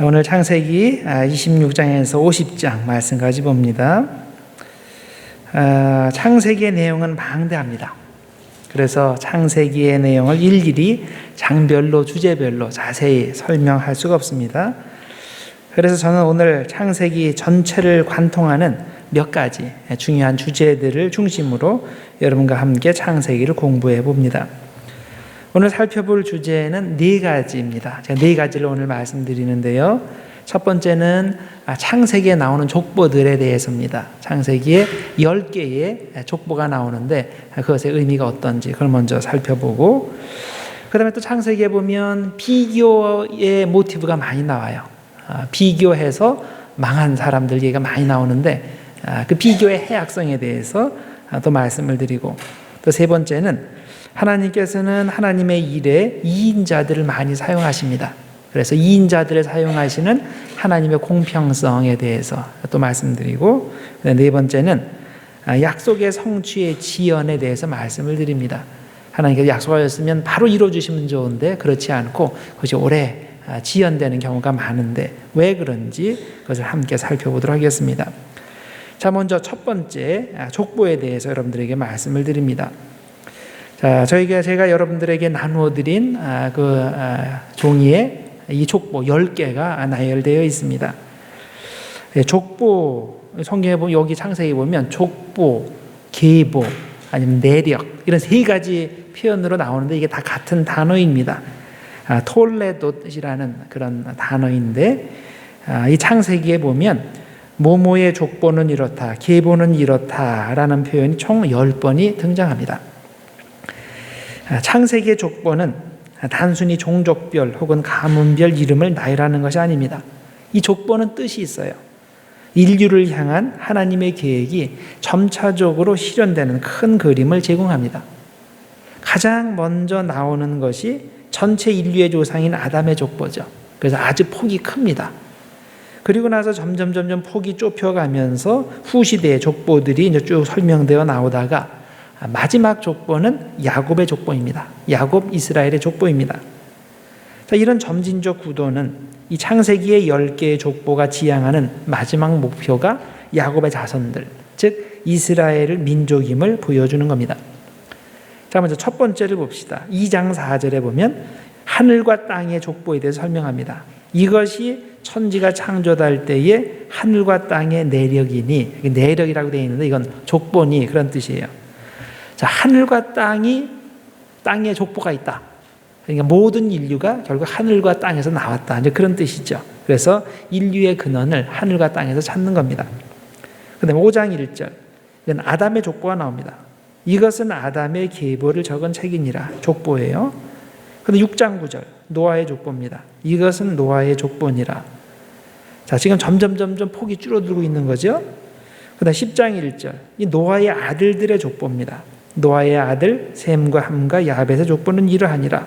자, 오늘 창세기 26장에서 50장 말씀까지 봅니다. 창세기의 내용은 방대합니다. 그래서 창세기의 내용을 일일이 장별로 주제별로 자세히 설명할 수가 없습니다. 그래서 저는 오늘 창세기 전체를 관통하는 몇 가지 중요한 주제들을 중심으로 여러분과 함께 창세기를 공부해 봅니다. 오늘 살펴볼 주제는 네 가지입니다. 제가 네 가지를 오늘 말씀드리는데요. 첫 번째는 창세기에 나오는 족보들에 대해서입니다. 창세기에 10개의 족보가 나오는데 그것의 의미가 어떤지 그걸 먼저 살펴보고, 그 다음에 또 창세기에 보면 비교의 모티브가 많이 나와요. 비교해서 망한 사람들 얘기가 많이 나오는데 그 비교의 해악성에 대해서 또 말씀을 드리고, 또 세 번째는 하나님께서는 하나님의 일에 이인자들을 많이 사용하십니다. 그래서 이인자들을 사용하시는 하나님의 공평성에 대해서 또 말씀드리고, 네 번째는 약속의 성취의 지연에 대해서 말씀을 드립니다. 하나님께서 약속하셨으면 바로 이루어주시면 좋은데 그렇지 않고 그것이 오래 지연되는 경우가 많은데 왜 그런지 그것을 함께 살펴보도록 하겠습니다. 자, 먼저 첫 번째 족보에 대해서 여러분들에게 말씀을 드립니다. 자, 제가 여러분들에게 나누어 드린 종이에 이 족보 10개가 나열되어 있습니다. 족보, 성경에 보면 여기 창세기에 보면 족보, 계보, 아니면 내력 이런 세 가지 표현으로 나오는데 이게 다 같은 단어입니다. 톨레돗이라는 그런 단어인데 이 창세기에 보면 모모의 족보는 이렇다, 계보는 이렇다라는 표현이 총 10번이 등장합니다. 창세기의 족보는 단순히 종족별 혹은 가문별 이름을 나열하는 것이 아닙니다. 이 족보는 뜻이 있어요. 인류를 향한 하나님의 계획이 점차적으로 실현되는 큰 그림을 제공합니다. 가장 먼저 나오는 것이 전체 인류의 조상인 아담의 족보죠. 그래서 아주 폭이 큽니다. 그리고 나서 점점 폭이 좁혀가면서 후시대의 족보들이 이제 쭉 설명되어 나오다가 마지막 족보는 야곱의 족보입니다. 야곱 이스라엘의 족보입니다. 자, 이런 점진적 구도는 이 창세기의 10개의 족보가 지향하는 마지막 목표가 야곱의 자손들, 즉 이스라엘 민족임을 보여주는 겁니다. 자, 먼저 첫 번째를 봅시다. 2장 4절에 보면 하늘과 땅의 족보에 대해서 설명합니다. 이것이 천지가 창조될 때의 하늘과 땅의 내력이니, 내력이라고 되어 있는데 이건 족보니 그런 뜻이에요. 자, 하늘과 땅의 족보가 있다. 그러니까 모든 인류가 결국 하늘과 땅에서 나왔다. 이제 그런 뜻이죠. 그래서 인류의 근원을 하늘과 땅에서 찾는 겁니다. 그 다음에 5장 1절. 이건 아담의 족보가 나옵니다. 이것은 아담의 계보를 적은 책이니라. 족보예요. 그런데 6장 9절. 노아의 족보입니다. 이것은 노아의 족보니라. 자, 지금 점점 폭이 줄어들고 있는 거죠. 그 다음 10장 1절. 이 노아의 아들들의 족보입니다. 노아의 아들 셈과 함과 야벳의 족보는 이러하니라.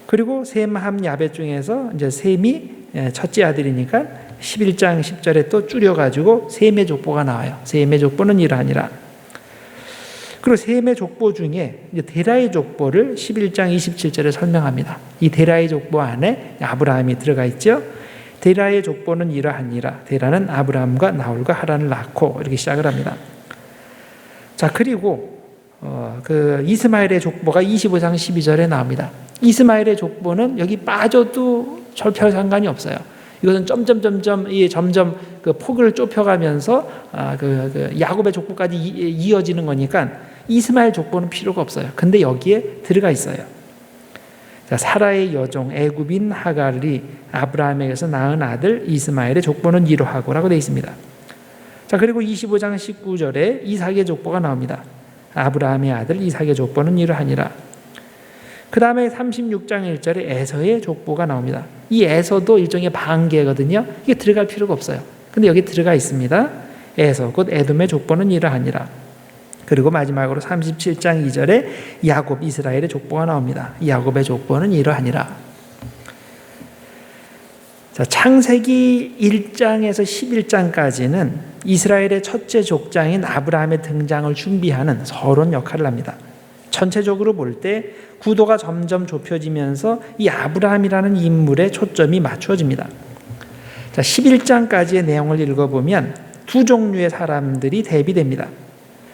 그리고 셈, 함, 야벳 중에서 이제 셈이 첫째 아들이니까 11장 10절에 또 줄여가지고 셈의 족보가 나와요. 셈의 족보는 이러하니라. 그리고 셈의 족보 중에 이제 데라의 족보를 11장 27절에 설명합니다. 이 데라의 족보 안에 아브라함이 들어가 있죠. 데라의 족보는 이러하니라. 데라는 아브라함과 나홀과 하란을 낳고 이렇게 시작을 합니다. 자, 그리고 이스마엘의 족보가 25장 12절에 나옵니다. 이스마엘의 족보는 여기 빠져도 별 상관이 없어요. 이것은 점점 그 폭을 좁혀가면서 야곱의 족보까지 이어지는 거니까 이스마엘 족보는 필요가 없어요. 근데 여기에 들어가 있어요. 자, 사라의 여종 애굽인 하갈이 아브라함에게서 낳은 아들 이스마엘의 족보는 이러하고라고 되어 있습니다. 자, 그리고 25장 19절에 이삭의 족보가 나옵니다. 아브라함의 아들 이삭의 족보는 이러하니라. 그 다음에 36장 1절에 에서의 족보가 나옵니다. 이 에서도 일종의 반개거든요. 이게 들어갈 필요가 없어요. 근데 여기 들어가 있습니다. 에서 곧 에돔의 족보는 이러하니라. 그리고 마지막으로 37장 2절에 야곱 이스라엘의 족보가 나옵니다. 야곱의 족보는 이러하니라. 자, 창세기 1장에서 11장까지는 이스라엘의 첫째 족장인 아브라함의 등장을 준비하는 서론 역할을 합니다. 전체적으로 볼 때 구도가 점점 좁혀지면서 이 아브라함이라는 인물에 초점이 맞추어집니다. 자, 11장까지의 내용을 읽어보면 두 종류의 사람들이 대비됩니다.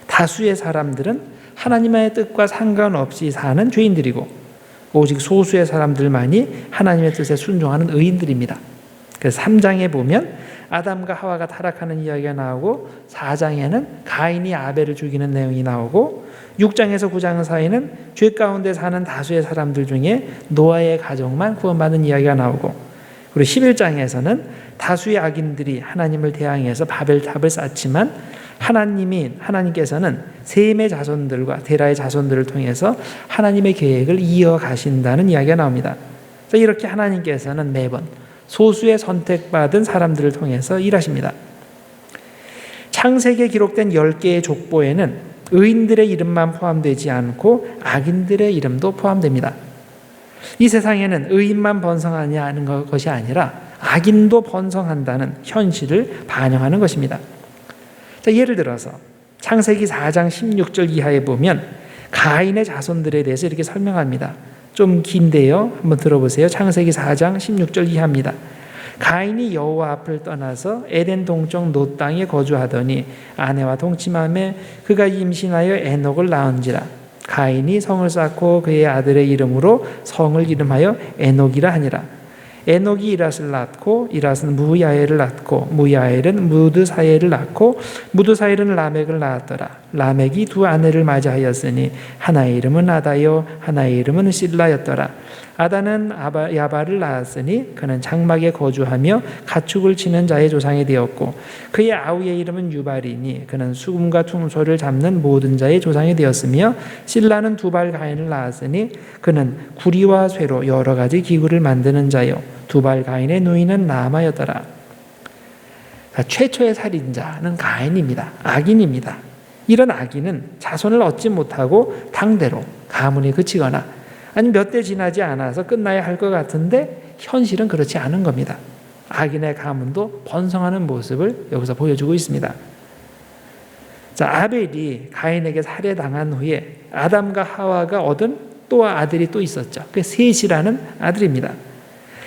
다수의 사람들은 하나님의 뜻과 상관없이 사는 죄인들이고, 오직 소수의 사람들만이 하나님의 뜻에 순종하는 의인들입니다. 그래서 3장에 보면 아담과 하와가 타락하는 이야기가 나오고, 4장에는 가인이 아벨을 죽이는 내용이 나오고, 6장에서 9장 사이는 죄 가운데 사는 다수의 사람들 중에 노아의 가정만 구원받은 이야기가 나오고, 그리고 11장에서는 다수의 악인들이 하나님을 대항해서 바벨탑을 쌓지만 하나님께서는 셈의 자손들과 데라의 자손들을 통해서 하나님의 계획을 이어가신다는 이야기가 나옵니다. 이렇게 하나님께서는 매번 소수의 선택받은 사람들을 통해서 일하십니다. 창세기에 기록된 10개의 족보에는 의인들의 이름만 포함되지 않고 악인들의 이름도 포함됩니다. 이 세상에는 의인만 번성하는 것이 아니라 악인도 번성한다는 현실을 반영하는 것입니다. 자, 예를 들어서 창세기 4장 16절 이하에 보면 가인의 자손들에 대해서 이렇게 설명합니다. 좀 긴데요. 한번 들어보세요. 창세기 4장 16절 이하입니다. 가인이 여호와 앞을 떠나서 에덴 동쪽 노 땅에 거주하더니 아내와 동침하며 그가 임신하여 에녹을 낳은지라. 가인이 성을 쌓고 그의 아들의 이름으로 성을 이름하여 에녹이라 하니라. 에녹이 이랏을 낳고 이랏은 무야엘을 낳고 무야엘은 무드사엘을 낳고 무드사엘은 라멕을 낳았더라. 라멕이 두 아내를 맞이하였으니 하나의 이름은 아다요 하나의 이름은 실라였더라. 아다는 야발을 낳았으니 그는 장막에 거주하며 가축을 치는 자의 조상이 되었고, 그의 아우의 이름은 유발이니 그는 수금과 퉁소를 잡는 모든 자의 조상이 되었으며, 실라는 두발 가인을 낳았으니 그는 구리와 쇠로 여러 가지 기구를 만드는 자요 두발 가인의 누이는 라마였더라. 최초의 살인자는 가인입니다. 악인입니다. 이런 악인은 자손을 얻지 못하고 당대로 가문이 그치거나 아니 몇 대 지나지 않아서 끝나야 할 것 같은데 현실은 그렇지 않은 겁니다. 악인의 가문도 번성하는 모습을 여기서 보여주고 있습니다. 자, 아벨이 가인에게 살해당한 후에 아담과 하와가 얻은 또 아들이 또 있었죠. 그 셋이라는 아들입니다.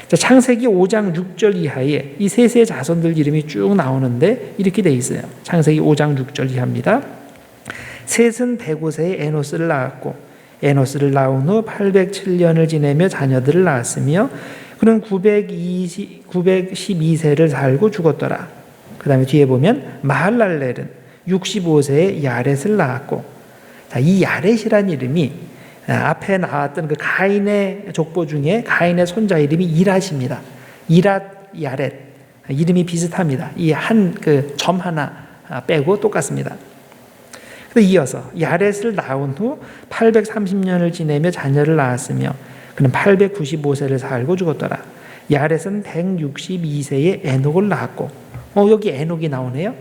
자, 창세기 5장 6절 이하에 이 셋의 자손들 이름이 쭉 나오는데 이렇게 돼 있어요. 창세기 5장 6절 이하입니다. 셋은 105세에 에노스를 낳았고 에노스를 낳은 후 807년을 지내며 자녀들을 낳았으며 그는 912세를 살고 죽었더라. 그 다음에 뒤에 보면 마할랄렐은 65세에 야렛을 낳았고, 자, 이 야렛이란 이름이 앞에 나왔던 그 가인의 족보 중에 가인의 손자 이름이 이랏입니다. 이랏, 야렛 이름이 비슷합니다. 이 한 그 점 하나 빼고 똑같습니다. 이어서 야렛을 낳은 후 830년을 지내며 자녀를 낳았으며 그는 895세를 살고 죽었더라. 야렛은 162세에 에녹을 낳았고, 여기 에녹이 나오네요.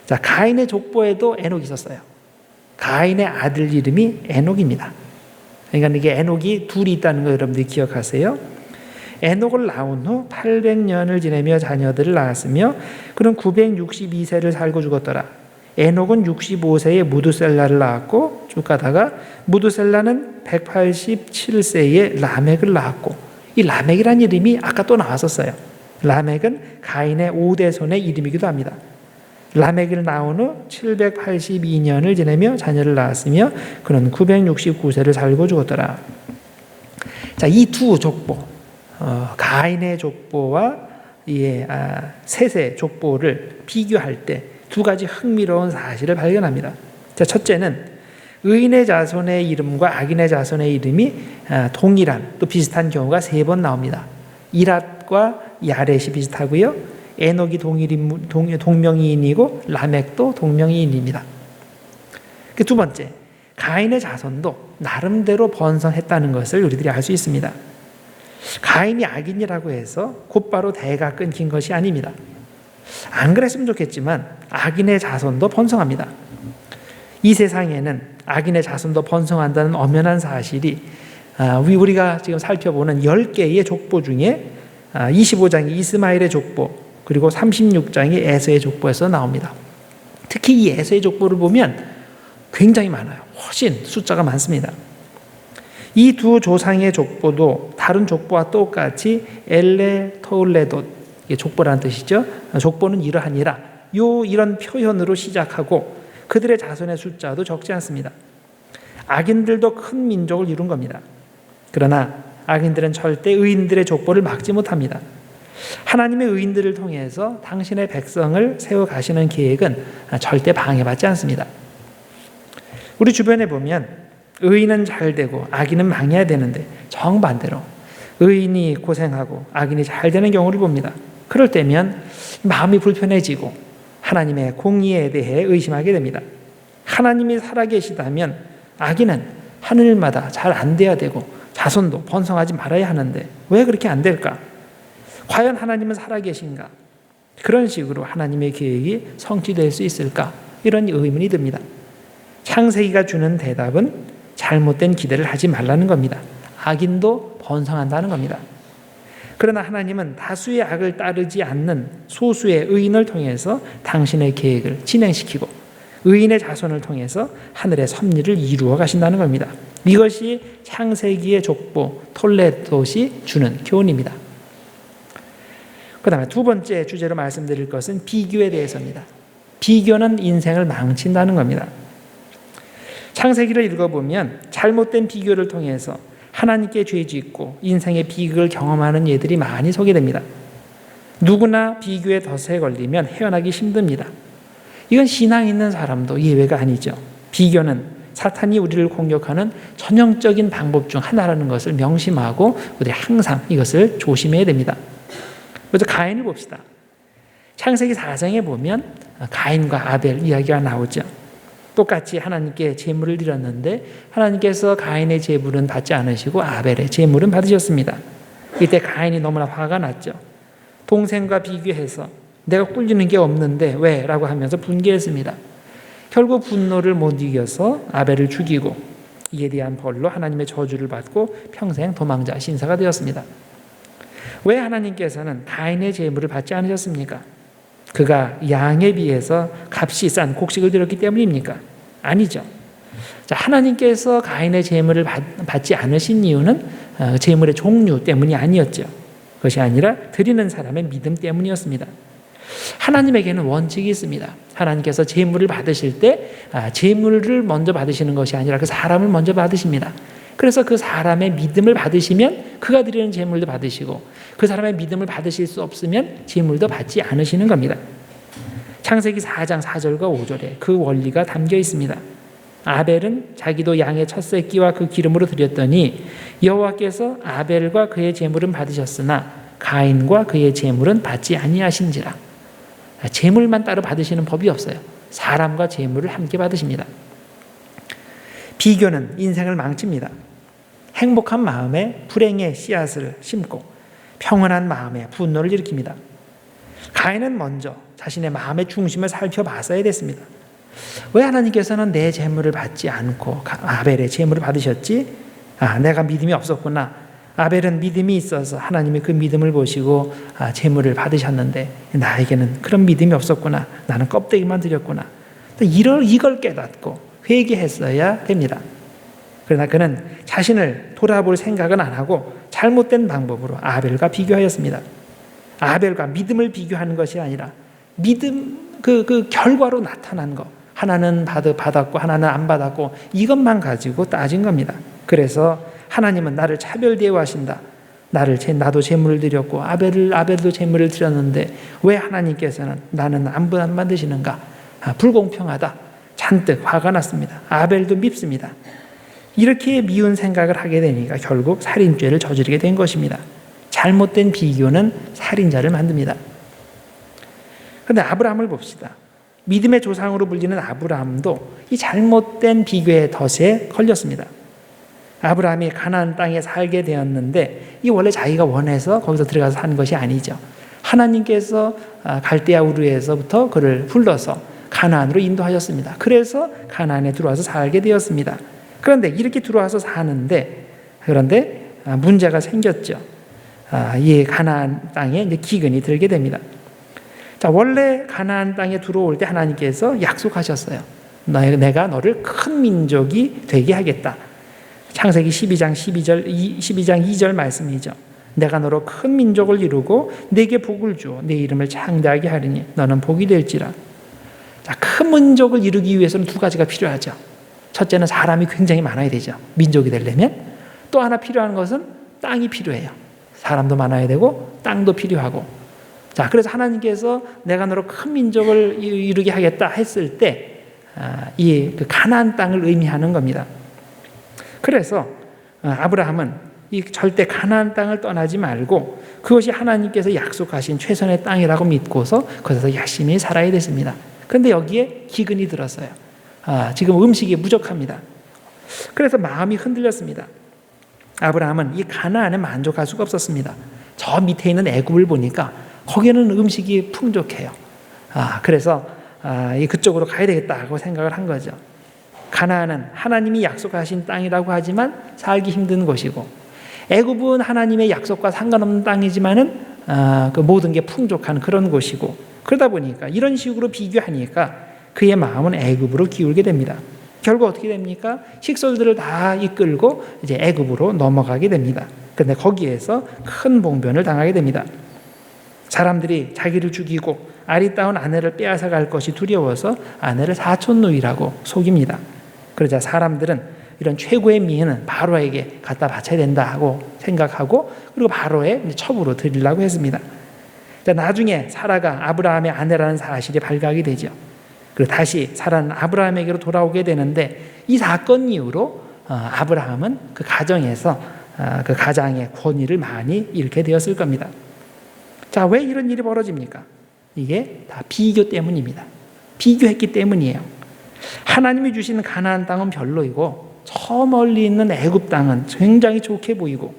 자, 가인의 족보에도 에녹이 있었어요. 가인의 아들 이름이 에녹입니다. 그러니까 이게 에녹이 둘이 있다는 거 여러분들이 기억하세요. 에녹을 낳은 후 800년을 지내며 자녀들을 낳았으며 그는 962세를 살고 죽었더라. 에녹은 65세에 무드셀라를 낳았고 쭉 가다가 무드셀라는 187세에 라멕을 낳았고, 이 라멕이라는 이름이 아까 또 나왔었어요. 라멕은 가인의 5대손의 이름이기도 합니다. 라멕을 낳은 후 782년을 지내며 자녀를 낳았으며 그는 969세를 살고 죽었더라. 자, 이 두 족보, 가인의 족보와 셋의 족보를 비교할 때 두 가지 흥미로운 사실을 발견합니다. 자, 첫째는 의인의 자손의 이름과 악인의 자손의 이름이 동일한 또 비슷한 경우가 3번 나옵니다. 이랏과 야렛이 비슷하고요. 에녹이 동명이인이고 라멕도 동명이인입니다. 두 번째, 가인의 자손도 나름대로 번성했다는 것을 우리들이 알 수 있습니다. 가인이 악인이라고 해서 곧바로 대가 끊긴 것이 아닙니다. 안 그랬으면 좋겠지만 악인의 자손도 번성합니다. 이 세상에는 악인의 자손도 번성한다는 엄연한 사실이 우리가 지금 살펴보는 10개의 족보 중에 25장의 이스마엘의 족보 그리고 36장의 에서의 족보에서 나옵니다. 특히 이 에서의 족보를 보면 굉장히 많아요. 훨씬 숫자가 많습니다. 이 두 조상의 족보도 다른 족보와 똑같이 엘레 토울레돗 이게 족보라는 뜻이죠. 족보는 이러하니라. 이런 표현으로 시작하고 그들의 자손의 숫자도 적지 않습니다. 악인들도 큰 민족을 이룬 겁니다. 그러나 악인들은 절대 의인들의 족보를 막지 못합니다. 하나님의 의인들을 통해서 당신의 백성을 세워가시는 계획은 절대 방해받지 않습니다. 우리 주변에 보면 의인은 잘 되고 악인은 망해야 되는데 정반대로 의인이 고생하고 악인이 잘 되는 경우를 봅니다. 그럴 때면 마음이 불편해지고 하나님의 공의에 대해 의심하게 됩니다. 하나님이 살아계시다면 악인은 하늘마다 잘 안 돼야 되고 자손도 번성하지 말아야 하는데 왜 그렇게 안 될까? 과연 하나님은 살아계신가? 그런 식으로 하나님의 계획이 성취될 수 있을까? 이런 의문이 듭니다. 창세기가 주는 대답은 잘못된 기대를 하지 말라는 겁니다. 악인도 번성한다는 겁니다. 그러나 하나님은 다수의 악을 따르지 않는 소수의 의인을 통해서 당신의 계획을 진행시키고 의인의 자손을 통해서 하늘의 섭리를 이루어 가신다는 겁니다. 이것이 창세기의 족보 톨레롯이 주는 교훈입니다. 그 다음에 두 번째 주제로 말씀드릴 것은 비교에 대해서입니다. 비교는 인생을 망친다는 겁니다. 창세기를 읽어보면 잘못된 비교를 통해서 하나님께 죄짓고 인생의 비극을 경험하는 예들이 많이 소개됩니다. 누구나 비교의 덫에 걸리면 헤어나기 힘듭니다. 이건 신앙 있는 사람도 예외가 아니죠. 비교는 사탄이 우리를 공격하는 전형적인 방법 중 하나라는 것을 명심하고 우리 항상 이것을 조심해야 됩니다. 먼저 가인을 봅시다. 창세기 4장에 보면 가인과 아벨 이야기가 나오죠. 똑같이 하나님께 제물을 드렸는데 하나님께서 가인의 제물은 받지 않으시고 아벨의 제물은 받으셨습니다. 이때 가인이 너무나 화가 났죠. 동생과 비교해서 내가 꿀리는 게 없는데 왜? 라고 하면서 분개했습니다. 결국 분노를 못 이겨서 아벨을 죽이고 이에 대한 벌로 하나님의 저주를 받고 평생 도망자 신사가 되었습니다. 왜 하나님께서는 가인의 제물을 받지 않으셨습니까? 그가 양에 비해서 값이 싼 곡식을 드렸기 때문입니까? 아니죠. 자, 하나님께서 가인의 제물을 받지 않으신 이유는 제물의 종류 때문이 아니었죠. 그것이 아니라 드리는 사람의 믿음 때문이었습니다. 하나님에게는 원칙이 있습니다. 하나님께서 제물을 받으실 때 제물을 먼저 받으시는 것이 아니라 그 사람을 먼저 받으십니다. 그래서 그 사람의 믿음을 받으시면 그가 드리는 제물도 받으시고 그 사람의 믿음을 받으실 수 없으면 제물도 받지 않으시는 겁니다. 창세기 4장 4절과 5절에 그 원리가 담겨 있습니다. 아벨은 자기도 양의 첫 새끼와 그 기름으로 드렸더니 여호와께서 아벨과 그의 제물은 받으셨으나 가인과 그의 제물은 받지 아니하신지라. 제물만 따로 받으시는 법이 없어요. 사람과 제물을 함께 받으십니다. 비교는 인생을 망칩니다. 행복한 마음에 불행의 씨앗을 심고 평온한 마음에 분노를 일으킵니다. 가인은 먼저 자신의 마음의 중심을 살펴봤어야 됐습니다. 왜 하나님께서는 내 제물을 받지 않고 아벨의 제물을 받으셨지? 내가 믿음이 없었구나. 아벨은 믿음이 있어서 하나님이 그 믿음을 보시고 제물을 받으셨는데 나에게는 그런 믿음이 없었구나. 나는 껍데기만 드렸구나. 이걸 깨닫고 회개했어야 됩니다. 그러나 그는 자신을 돌아볼 생각은 안 하고 잘못된 방법으로 아벨과 비교하였습니다. 아벨과 믿음을 비교하는 것이 아니라 믿음 그 결과로 나타난 것. 하나는 받았고 하나는 안 받았고 이것만 가지고 따진 겁니다. 그래서 하나님은 나를 차별 대우하신다. 나도 제물을 드렸고 아벨도 제물을 드렸는데 왜 하나님께서는 나는 안 받으시는가? 불공평하다. 잔뜩 화가 났습니다. 아벨도 밉습니다. 이렇게 미운 생각을 하게 되니까 결국 살인죄를 저지르게 된 것입니다. 잘못된 비교는 살인자를 만듭니다. 그런데 아브라함을 봅시다. 믿음의 조상으로 불리는 아브라함도 이 잘못된 비교의 덫에 걸렸습니다. 아브라함이 가나안 땅에 살게 되었는데 이 원래 자기가 원해서 거기서 들어가서 사는 것이 아니죠. 하나님께서 갈대아 우르에서부터 그를 불러서 가나안으로 인도하셨습니다. 그래서 가나안에 들어와서 살게 되었습니다. 그런데 이렇게 들어와서 사는데 그런데 문제가 생겼죠. 이 가나안 땅에 이제 기근이 들게 됩니다. 자, 원래 가나안 땅에 들어올 때 하나님께서 약속하셨어요. 내가 너를 큰 민족이 되게 하겠다. 창세기 12장 2절 말씀이죠. 내가 너로 큰 민족을 이루고 내게 복을 주어 내 이름을 창대하게 하리니 너는 복이 될지라. 자, 큰 민족을 이루기 위해서는 두 가지가 필요하죠. 첫째는 사람이 굉장히 많아야 되죠. 민족이 되려면. 또 하나 필요한 것은 땅이 필요해요. 사람도 많아야 되고 땅도 필요하고. 자, 그래서 하나님께서 내가 너로 큰 민족을 이루게 하겠다 했을 때 이 가나안 땅을 의미하는 겁니다. 그래서 아브라함은 이 절대 가나안 땅을 떠나지 말고 그것이 하나님께서 약속하신 최선의 땅이라고 믿고서 거기서 열심히 살아야 됐습니다. 그런데 여기에 기근이 들었어요. 지금 음식이 부족합니다. 그래서 마음이 흔들렸습니다. 아브라함은 이 가나안에 만족할 수가 없었습니다. 저 밑에 있는 애굽을 보니까 거기는 음식이 풍족해요. 그래서 그쪽으로 가야 되겠다고 생각을 한 거죠. 가나안은 하나님이 약속하신 땅이라고 하지만 살기 힘든 곳이고, 애굽은 하나님의 약속과 상관없는 땅이지만은 그 모든 게 풍족한 그런 곳이고, 그러다 보니까 이런 식으로 비교하니까 그의 마음은 애굽으로 기울게 됩니다. 결국 어떻게 됩니까? 식솔들을 다 이끌고 이제 애굽으로 넘어가게 됩니다. 그런데 거기에서 큰 봉변을 당하게 됩니다. 사람들이 자기를 죽이고 아리따운 아내를 빼앗아 갈 것이 두려워서 아내를 사촌누이라고 속입니다. 그러자 사람들은 이런 최고의 미인은 바로에게 갖다 바쳐야 된다고 생각하고 그리고 바로의 첩으로 드리려고 했습니다. 나중에 사라가 아브라함의 아내라는 사실이 발각이 되죠. 그리고 다시 사라는 아브라함에게로 돌아오게 되는데 이 사건 이후로 아브라함은 그 가정에서 그 가장의 권위를 많이 잃게 되었을 겁니다. 자, 왜 이런 일이 벌어집니까? 이게 다 비교 때문입니다. 비교했기 때문이에요. 하나님이 주신 가나안 땅은 별로이고 저 멀리 있는 애굽 땅은 굉장히 좋게 보이고,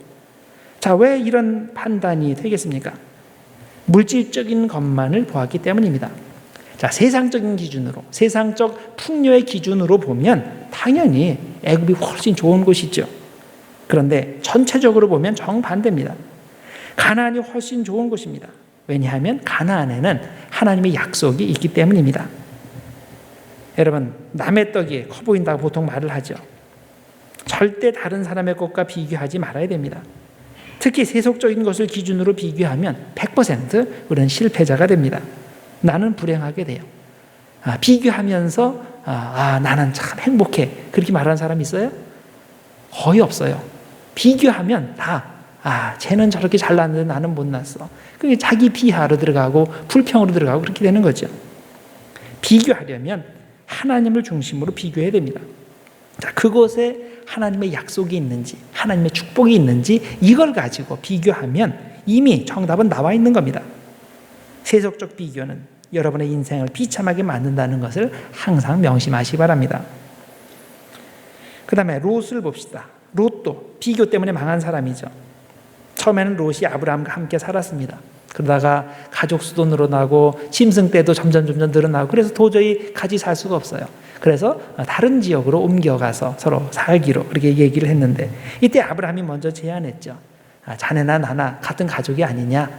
자, 왜 이런 판단이 되겠습니까? 물질적인 것만을 보았기 때문입니다. 자, 세상적인 기준으로, 세상적 풍요의 기준으로 보면 당연히 애굽이 훨씬 좋은 곳이죠. 그런데 전체적으로 보면 정반대입니다. 가나안이 훨씬 좋은 곳입니다. 왜냐하면 가나안에는 하나님의 약속이 있기 때문입니다. 여러분, 남의 떡이 커 보인다고 보통 말을 하죠. 절대 다른 사람의 것과 비교하지 말아야 됩니다. 특히 세속적인 것을 기준으로 비교하면 100% 우리는 실패자가 됩니다. 나는 불행하게 돼요. 비교하면서 나는 참 행복해, 그렇게 말하는 사람 있어요? 거의 없어요. 비교하면 다 쟤는 저렇게 잘났는데 나는 못났어. 그게 자기 비하로 들어가고 불평으로 들어가고 그렇게 되는 거죠. 비교하려면 하나님을 중심으로 비교해야 됩니다. 자, 그곳에 하나님의 약속이 있는지, 하나님의 축복이 있는지 이걸 가지고 비교하면 이미 정답은 나와 있는 겁니다. 세속적 비교는 여러분의 인생을 비참하게 만든다는 것을 항상 명심하시기 바랍니다. 그 다음에 롯을 봅시다. 롯도 비교 때문에 망한 사람이죠. 처음에는 롯이 아브라함과 함께 살았습니다. 그러다가 가족 수도 늘어나고 짐승 떼도 점점 늘어나고 그래서 도저히 같이 살 수가 없어요. 그래서 다른 지역으로 옮겨가서 서로 살기로 그렇게 얘기를 했는데, 이때 아브라함이 먼저 제안했죠. 자네나 나나 같은 가족이 아니냐.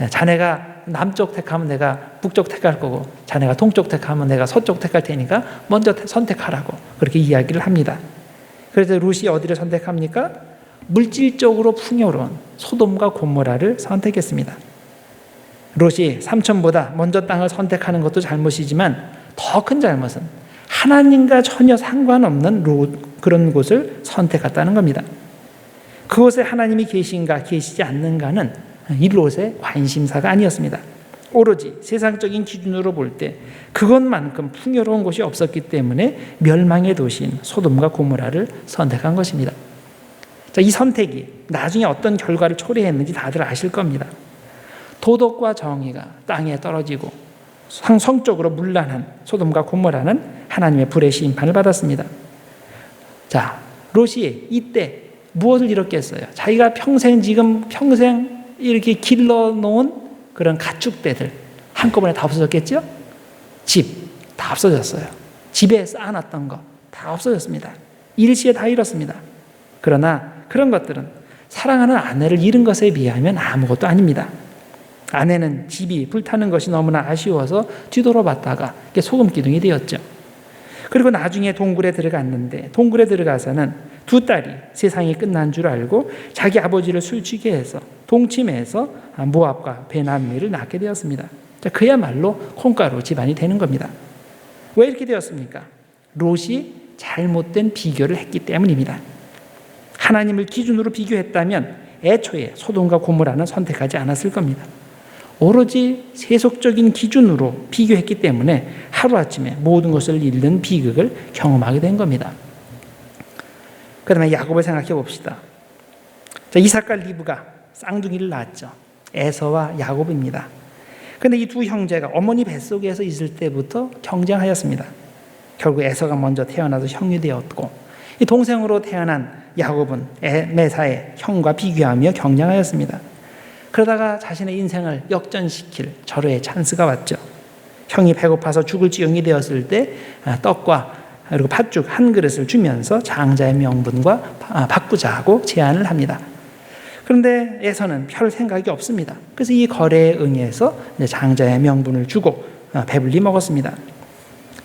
자네가 남쪽 택하면 내가 북쪽 택할 거고, 자네가 동쪽 택하면 내가 서쪽 택할 테니까 먼저 선택하라고 그렇게 이야기를 합니다. 그래서 롯이 어디를 선택합니까? 물질적으로 풍요로운 소돔과 고모라를 선택했습니다. 롯이 삼촌보다 먼저 땅을 선택하는 것도 잘못이지만 더 큰 잘못은 하나님과 전혀 상관없는 그런 곳을 선택했다는 겁니다. 그곳에 하나님이 계신가 계시지 않는가는 이 롯의 관심사가 아니었습니다. 오로지 세상적인 기준으로 볼 때 그것만큼 풍요로운 곳이 없었기 때문에 멸망의 도시인 소돔과 고모라를 선택한 것입니다. 자, 이 선택이 나중에 어떤 결과를 초래했는지 다들 아실 겁니다. 도덕과 정의가 땅에 떨어지고 성적으로 문란한 소돔과 고모라는 하나님의 불의 심판을 받았습니다. 자, 롯이 이때 무엇을 잃었겠어요? 자기가 평생 이렇게 길러놓은 그런 가축대들 한꺼번에 다 없어졌겠죠? 집 다 없어졌어요. 집에 쌓아놨던 거 다 없어졌습니다. 일시에 다 잃었습니다. 그러나 그런 것들은 사랑하는 아내를 잃은 것에 비하면 아무것도 아닙니다. 아내는 집이 불타는 것이 너무나 아쉬워서 뒤돌아봤다가 소금기둥이 되었죠. 그리고 나중에 동굴에 들어갔는데 동굴에 들어가서는 두 딸이 세상이 끝난 줄 알고 자기 아버지를 술취게 해서 동침해서 모압과 베나미를 낳게 되었습니다. 자, 그야말로 콩가루 집안이 되는 겁니다. 왜 이렇게 되었습니까? 롯이 잘못된 비교를 했기 때문입니다. 하나님을 기준으로 비교했다면 애초에 소돔과 고모라는 선택하지 않았을 겁니다. 오로지 세속적인 기준으로 비교했기 때문에 하루아침에 모든 것을 잃는 비극을 경험하게 된 겁니다. 그 다음에 야곱을 생각해 봅시다. 자, 이삭과 리브가 쌍둥이를 낳았죠. 에서와 야곱입니다. 그런데 이 두 형제가 어머니 뱃속에서 있을 때부터 경쟁하였습니다. 결국 에서가 먼저 태어나서 형이 되었고 이 동생으로 태어난 야곱은 메사의 형과 비교하며 경쟁하였습니다. 그러다가 자신의 인생을 역전시킬 절호의 찬스가 왔죠. 형이 배고파서 죽을 지경이 되었을 때 떡과 그리고 팥죽 한 그릇을 주면서 장자의 명분과 바꾸자고 제안을 합니다. 그런데 에서는 별 생각이 없습니다. 그래서 이 거래에 응해서 장자의 명분을 주고 배불리 먹었습니다.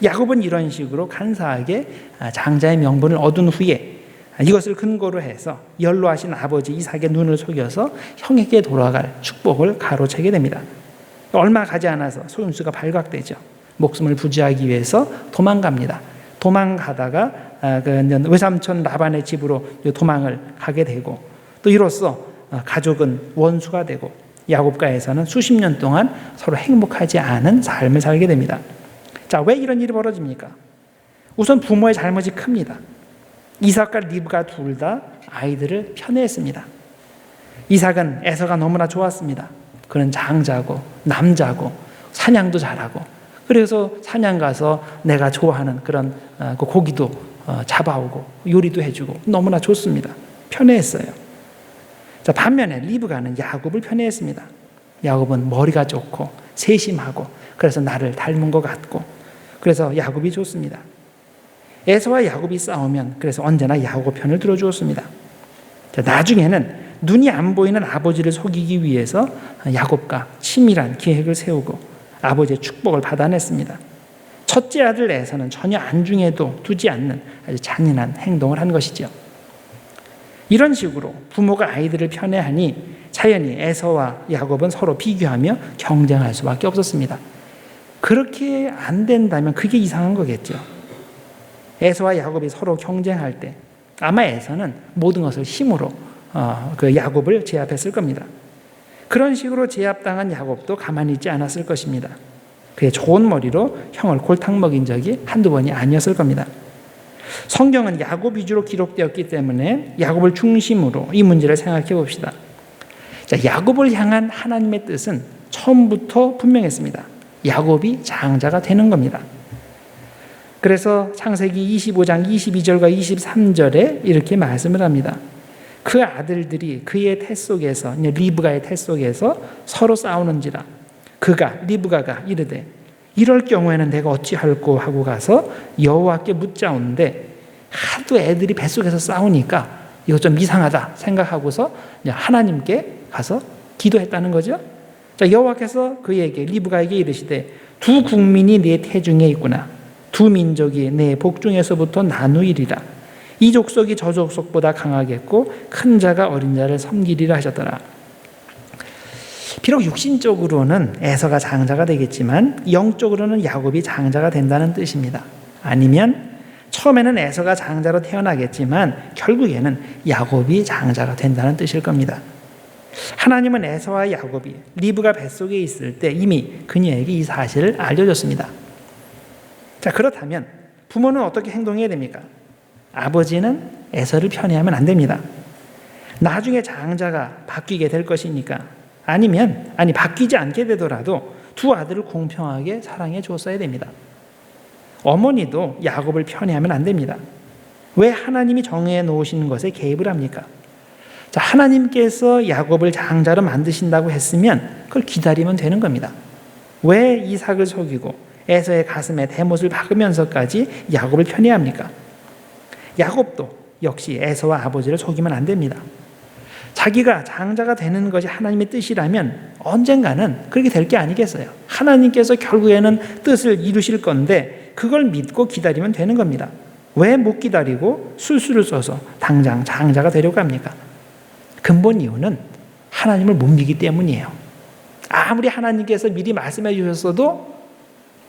야곱은 이런 식으로 간사하게 장자의 명분을 얻은 후에 이것을 근거로 해서 연로하신 아버지 이삭의 눈을 속여서 형에게 돌아갈 축복을 가로채게 됩니다. 얼마 가지 않아서 속임수가 발각되죠. 목숨을 부지하기 위해서 도망갑니다. 도망가다가 외삼촌 라반의 집으로 도망을 가게 되고 또 이로써 가족은 원수가 되고 야곱과 에서는 수십 년 동안 서로 행복하지 않은 삶을 살게 됩니다. 자, 왜 이런 일이 벌어집니까? 우선 부모의 잘못이 큽니다. 이삭과 리브가 둘 다 아이들을 편애했습니다. 이삭은 에서가 너무나 좋았습니다. 그는 장자고 남자고 사냥도 잘하고 그래서 사냥 가서 내가 좋아하는 그런 고기도 잡아오고 요리도 해주고 너무나 좋습니다. 편애했어요. 자, 반면에 리브가는 야곱을 편애했습니다. 야곱은 머리가 좋고 세심하고 그래서 나를 닮은 것 같고 그래서 야곱이 좋습니다. 에서와 야곱이 싸우면 그래서 언제나 야곱 편을 들어주었습니다. 자, 나중에는 눈이 안 보이는 아버지를 속이기 위해서 야곱과 치밀한 계획을 세우고 아버지의 축복을 받아냈습니다. 첫째 아들 에서는 전혀 안중에도 두지 않는 아주 잔인한 행동을 한 것이죠. 이런 식으로 부모가 아이들을 편애하니 자연히 에서와 야곱은 서로 비교하며 경쟁할 수밖에 없었습니다. 그렇게 안 된다면 그게 이상한 거겠죠. 에서와 야곱이 서로 경쟁할 때 아마 에서는 모든 것을 힘으로 그 야곱을 제압했을 겁니다. 그런 식으로 제압당한 야곱도 가만히 있지 않았을 것입니다. 그의 좋은 머리로 형을 골탕 먹인 적이 한두 번이 아니었을 겁니다. 성경은 야곱 위주로 기록되었기 때문에 야곱을 중심으로 이 문제를 생각해 봅시다. 자, 야곱을 향한 하나님의 뜻은 처음부터 분명했습니다. 야곱이 장자가 되는 겁니다. 그래서 창세기 25장 22절과 23절에 이렇게 말씀을 합니다. 그 아들들이 그의 태 속에서 리브가의 태 속에서 서로 싸우는지라 리브가가 이르되 이럴 경우에는 내가 어찌할꼬 하고 가서 여호와께 묻자온데 하도 애들이 뱃속에서 싸우니까 이거 좀 이상하다 생각하고서 하나님께 가서 기도했다는 거죠. 자, 여호와께서 그에게 리브가에게 이르시되 두 국민이 네 태중에 있구나. 두 민족이 내 복중에서부터 나누이리라. 이 족속이 저 족속보다 강하겠고 큰 자가 어린 자를 섬기리라 하셨더라. 비록 육신적으로는 에서가 장자가 되겠지만 영적으로는 야곱이 장자가 된다는 뜻입니다. 아니면 처음에는 에서가 장자로 태어나겠지만 결국에는 야곱이 장자가 된다는 뜻일 겁니다. 하나님은 에서와 야곱이 리브가 뱃속에 있을 때 이미 그녀에게 이 사실을 알려줬습니다. 자, 그렇다면 부모는 어떻게 행동해야 됩니까? 아버지는 에서를 편애하면 안 됩니다. 나중에 장자가 바뀌게 될 것이니까 바뀌지 않게 되더라도 두 아들을 공평하게 사랑해 줬어야 됩니다. 어머니도 야곱을 편애하면 안 됩니다. 왜 하나님이 정해 놓으신 것에 개입을 합니까? 자, 하나님께서 야곱을 장자로 만드신다고 했으면 그걸 기다리면 되는 겁니다. 왜 이삭을 속이고 에서의 가슴에 대못을 박으면서까지 야곱을 편애합니까? 야곱도 역시 에서와 아버지를 속이면 안 됩니다. 자기가 장자가 되는 것이 하나님의 뜻이라면 언젠가는 그렇게 될 게 아니겠어요. 하나님께서 결국에는 뜻을 이루실 건데 그걸 믿고 기다리면 되는 겁니다. 왜 못 기다리고 술수를 써서 당장 장자가 되려고 합니까? 근본 이유는 하나님을 못 믿기 때문이에요. 아무리 하나님께서 미리 말씀해 주셨어도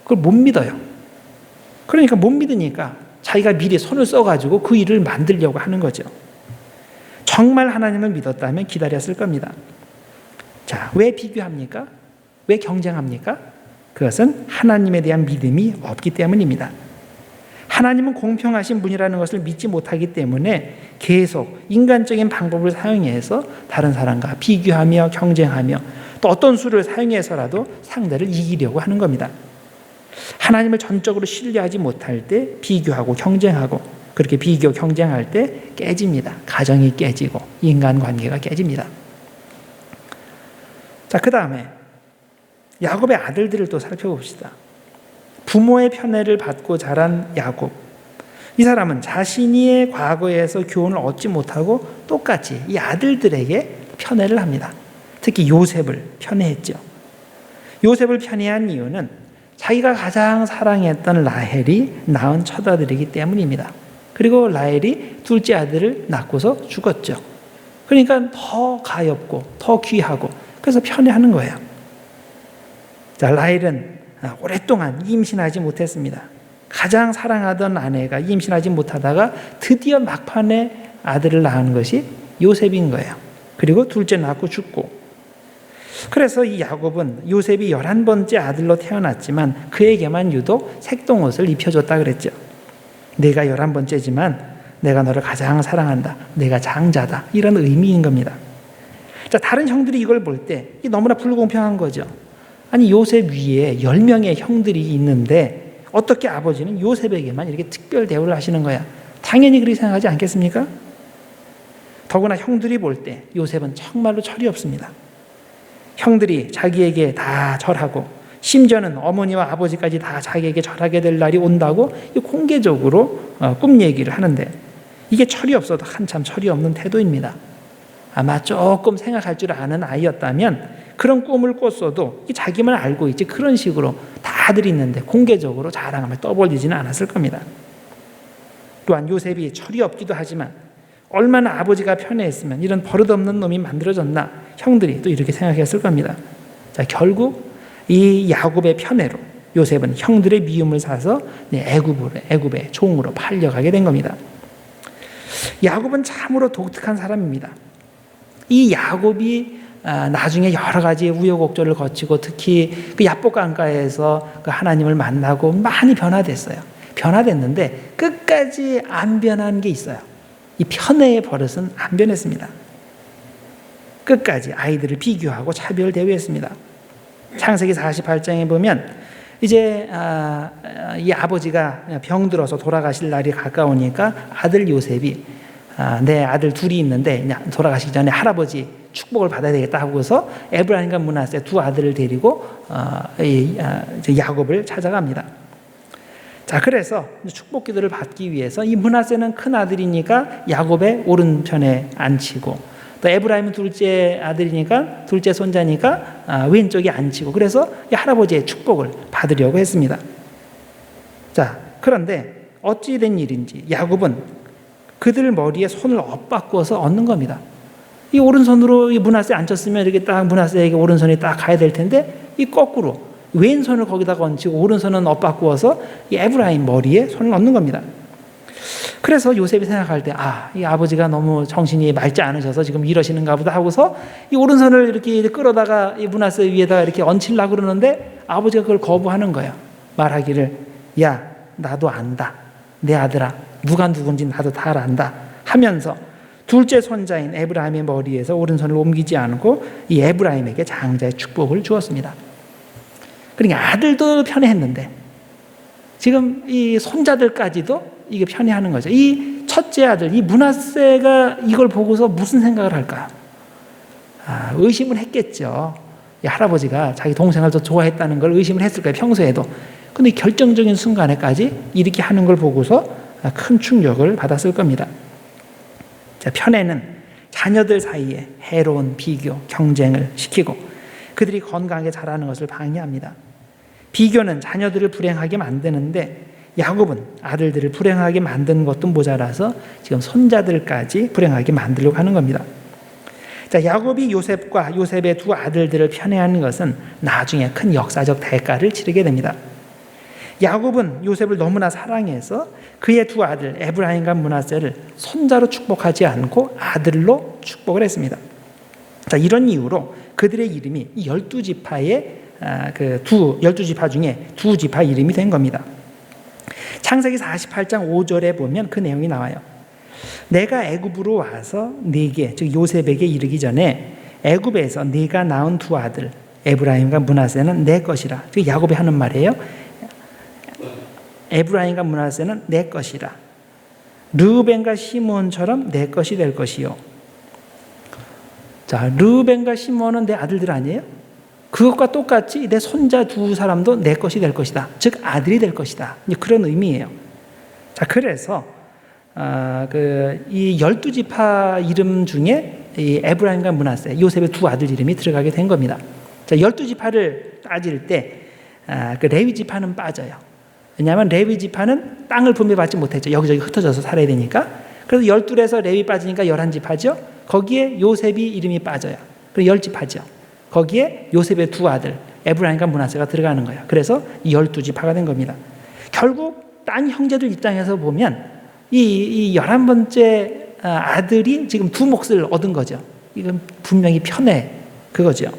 그걸 못 믿어요. 그러니까 못 믿으니까 자기가 미리 손을 써가지고 그 일을 만들려고 하는 거죠. 정말 하나님을 믿었다면 기다렸을 겁니다. 자, 왜 비교합니까? 왜 경쟁합니까? 그것은 하나님에 대한 믿음이 없기 때문입니다. 하나님은 공평하신 분이라는 것을 믿지 못하기 때문에 계속 인간적인 방법을 사용해서 다른 사람과 비교하며 경쟁하며 또 어떤 수를 사용해서라도 상대를 이기려고 하는 겁니다. 하나님을 전적으로 신뢰하지 못할 때 비교하고 경쟁하고 그렇게 비교 경쟁할 때 깨집니다. 가정이 깨지고 인간관계가 깨집니다. 자, 그 다음에 야곱의 아들들을 또 살펴봅시다. 부모의 편애를 받고 자란 야곱. 이 사람은 자신의 과거에서 교훈을 얻지 못하고 똑같이 이 아들들에게 편애를 합니다. 특히 요셉을 편애했죠. 요셉을 편애한 이유는 자기가 가장 사랑했던 라헬이 낳은 첫아들이기 때문입니다. 그리고 라헬이 둘째 아들을 낳고서 죽었죠. 그러니까 더 가엾고 더 귀하고 그래서 편애하는 거예요. 자, 라헬은 오랫동안 임신하지 못했습니다. 가장 사랑하던 아내가 임신하지 못하다가 드디어 막판에 아들을 낳은 것이 요셉인 거예요. 그리고 둘째 낳고 죽고. 그래서 이 야곱은 요셉이 11번째 아들로 태어났지만 그에게만 유독 색동옷을 입혀줬다 그랬죠. 내가 11번째지만 내가 너를 가장 사랑한다. 내가 장자다. 이런 의미인 겁니다. 자, 다른 형들이 이걸 볼 때 너무나 불공평한 거죠. 아니, 요셉 위에 10명의 형들이 있는데 어떻게 아버지는 요셉에게만 이렇게 특별 대우를 하시는 거야? 당연히 그렇게 생각하지 않겠습니까? 더구나 형들이 볼 때 요셉은 정말로 철이 없습니다. 형들이 자기에게 다 절하고 심지어는 어머니와 아버지까지 다 자기에게 절하게 될 날이 온다고 공개적으로 꿈 얘기를 하는데 이게 철이 없어도 한참 철이 없는 태도입니다. 아마 조금 생각할 줄 아는 아이였다면 그런 꿈을 꿨어도 자기만 알고 있지 그런 식으로 다들 있는데 공개적으로 자랑하며 떠벌리지는 않았을 겁니다. 또한 요셉이 철이 없기도 하지만 얼마나 아버지가 편애했으면 이런 버릇없는 놈이 만들어졌나 형들이 또 이렇게 생각했을 겁니다. 자, 결국 이 야곱의 편애로 요셉은 형들의 미움을 사서 애굽의 종으로 팔려가게 된 겁니다. 야곱은 참으로 독특한 사람입니다. 이 야곱이 나중에 여러 가지 우여곡절을 거치고 특히 그 야복 강가에서 그 하나님을 만나고 많이 변화됐어요. 변화됐는데 끝까지 안 변한 게 있어요. 이 편애의 버릇은 안 변했습니다. 끝까지 아이들을 비교하고 차별 대우했습니다. 창세기 48장에 보면 이제 이 아버지가 병들어서 돌아가실 날이 가까우니까 아들 요셉이 내 아들 둘이 있는데 돌아가시기 전에 할아버지 축복을 받아야 되겠다 하고서 에브라임과 므낫세 두 아들을 데리고 야곱을 찾아갑니다. 자, 그래서 축복 기도를 받기 위해서 이 므낫세는 큰 아들이니까 야곱의 오른편에 앉히고 또 에브라임은 둘째 아들이니까 둘째 손자니까 왼쪽에 앉히고 그래서 이 할아버지의 축복을 받으려고 했습니다. 자, 그런데 어찌 된 일인지 야곱은 그들 머리에 손을 엇바꾸어서 얹는 겁니다. 이 오른손으로 이 므낫세 앉혔으면 이렇게 딱 므낫세에게 오른손이 딱 가야 될 텐데 이 거꾸로 왼손을 거기다가 얹히고 오른손은 엇바꾸어서 이 에브라임 머리에 손을 얹는 겁니다. 그래서 요셉이 생각할 때 이 아버지가 너무 정신이 맑지 않으셔서 지금 이러시는가 보다 하고서 이 오른손을 이렇게 끌어다가 이 므낫세 위에다가 이렇게 얹히려고 그러는데 아버지가 그걸 거부하는 거예요. 말하기를 야, 나도 안다. 내 아들아, 누가 누군지 나도 다 안다 하면서 둘째 손자인 에브라임의 머리에서 오른손을 옮기지 않고 이 에브라임에게 장자의 축복을 주었습니다. 그러니까 아들도 편애했는데 지금 이 손자들까지도 이게 편애하는 거죠. 이 첫째 아들, 이 므낫세가 이걸 보고서 무슨 생각을 할까요? 의심을 했겠죠. 이 할아버지가 자기 동생을 더 좋아했다는 걸 의심을 했을 거예요. 평소에도. 근데 결정적인 순간에까지 이렇게 하는 걸 보고서 큰 충격을 받았을 겁니다. 자, 편애는 자녀들 사이에 해로운 비교, 경쟁을 시키고 그들이 건강하게 자라는 것을 방해합니다. 비교는 자녀들을 불행하게 만드는데 야곱은 아들들을 불행하게 만든 것도 모자라서 지금 손자들까지 불행하게 만들려고 하는 겁니다. 자, 야곱이 요셉과 요셉의 두 아들들을 편애하는 것은 나중에 큰 역사적 대가를 치르게 됩니다. 야곱은 요셉을 너무나 사랑해서 그의 두 아들 에브라임과 므낫세를 손자로 축복하지 않고 아들로 축복을 했습니다. 자, 이런 이유로 그들의 이름이 12지파의 12지파 중에 두 지파 이름이 된 겁니다. 창세기 48장 5절에 보면 그 내용이 나와요. 내가 애굽으로 와서 네게, 즉 요셉에게 이르기 전에 애굽에서 네가 낳은 두 아들 에브라임과 므낫세는 내 것이라. 즉 야곱이 하는 말이에요. 에브라임과 므낫세는 내 것이라. 르우벤과 시므온처럼 내 것이 될 것이요. 자, 르우벤과 시므온은 내 아들들 아니에요? 그것과 똑같이 내 손자 두 사람도 내 것이 될 것이다. 즉 아들이 될 것이다. 그런 의미예요. 자, 그래서 이 12지파 이름 중에 이 에브라임과 므낫세, 요셉의 두 아들 이름이 들어가게 된 겁니다. 자, 12지파를 따질 때 그 레위 지파는 빠져요. 왜냐하면 레위 지파는 땅을 분배받지 못했죠. 여기저기 흩어져서 살아야 되니까. 그래서 12에서 레위 빠지니까 11지파죠. 거기에 요셉이 이름이 빠져요. 그래서 10지파죠. 거기에 요셉의 두 아들 에브라임과 므낫세가 들어가는 거예요. 그래서 12지파가 된 겁니다. 결국 딴 형제들 입장에서 보면 이 11번째 아들이 지금 두 몫을 얻은 거죠. 이건 분명히 편애 그거죠.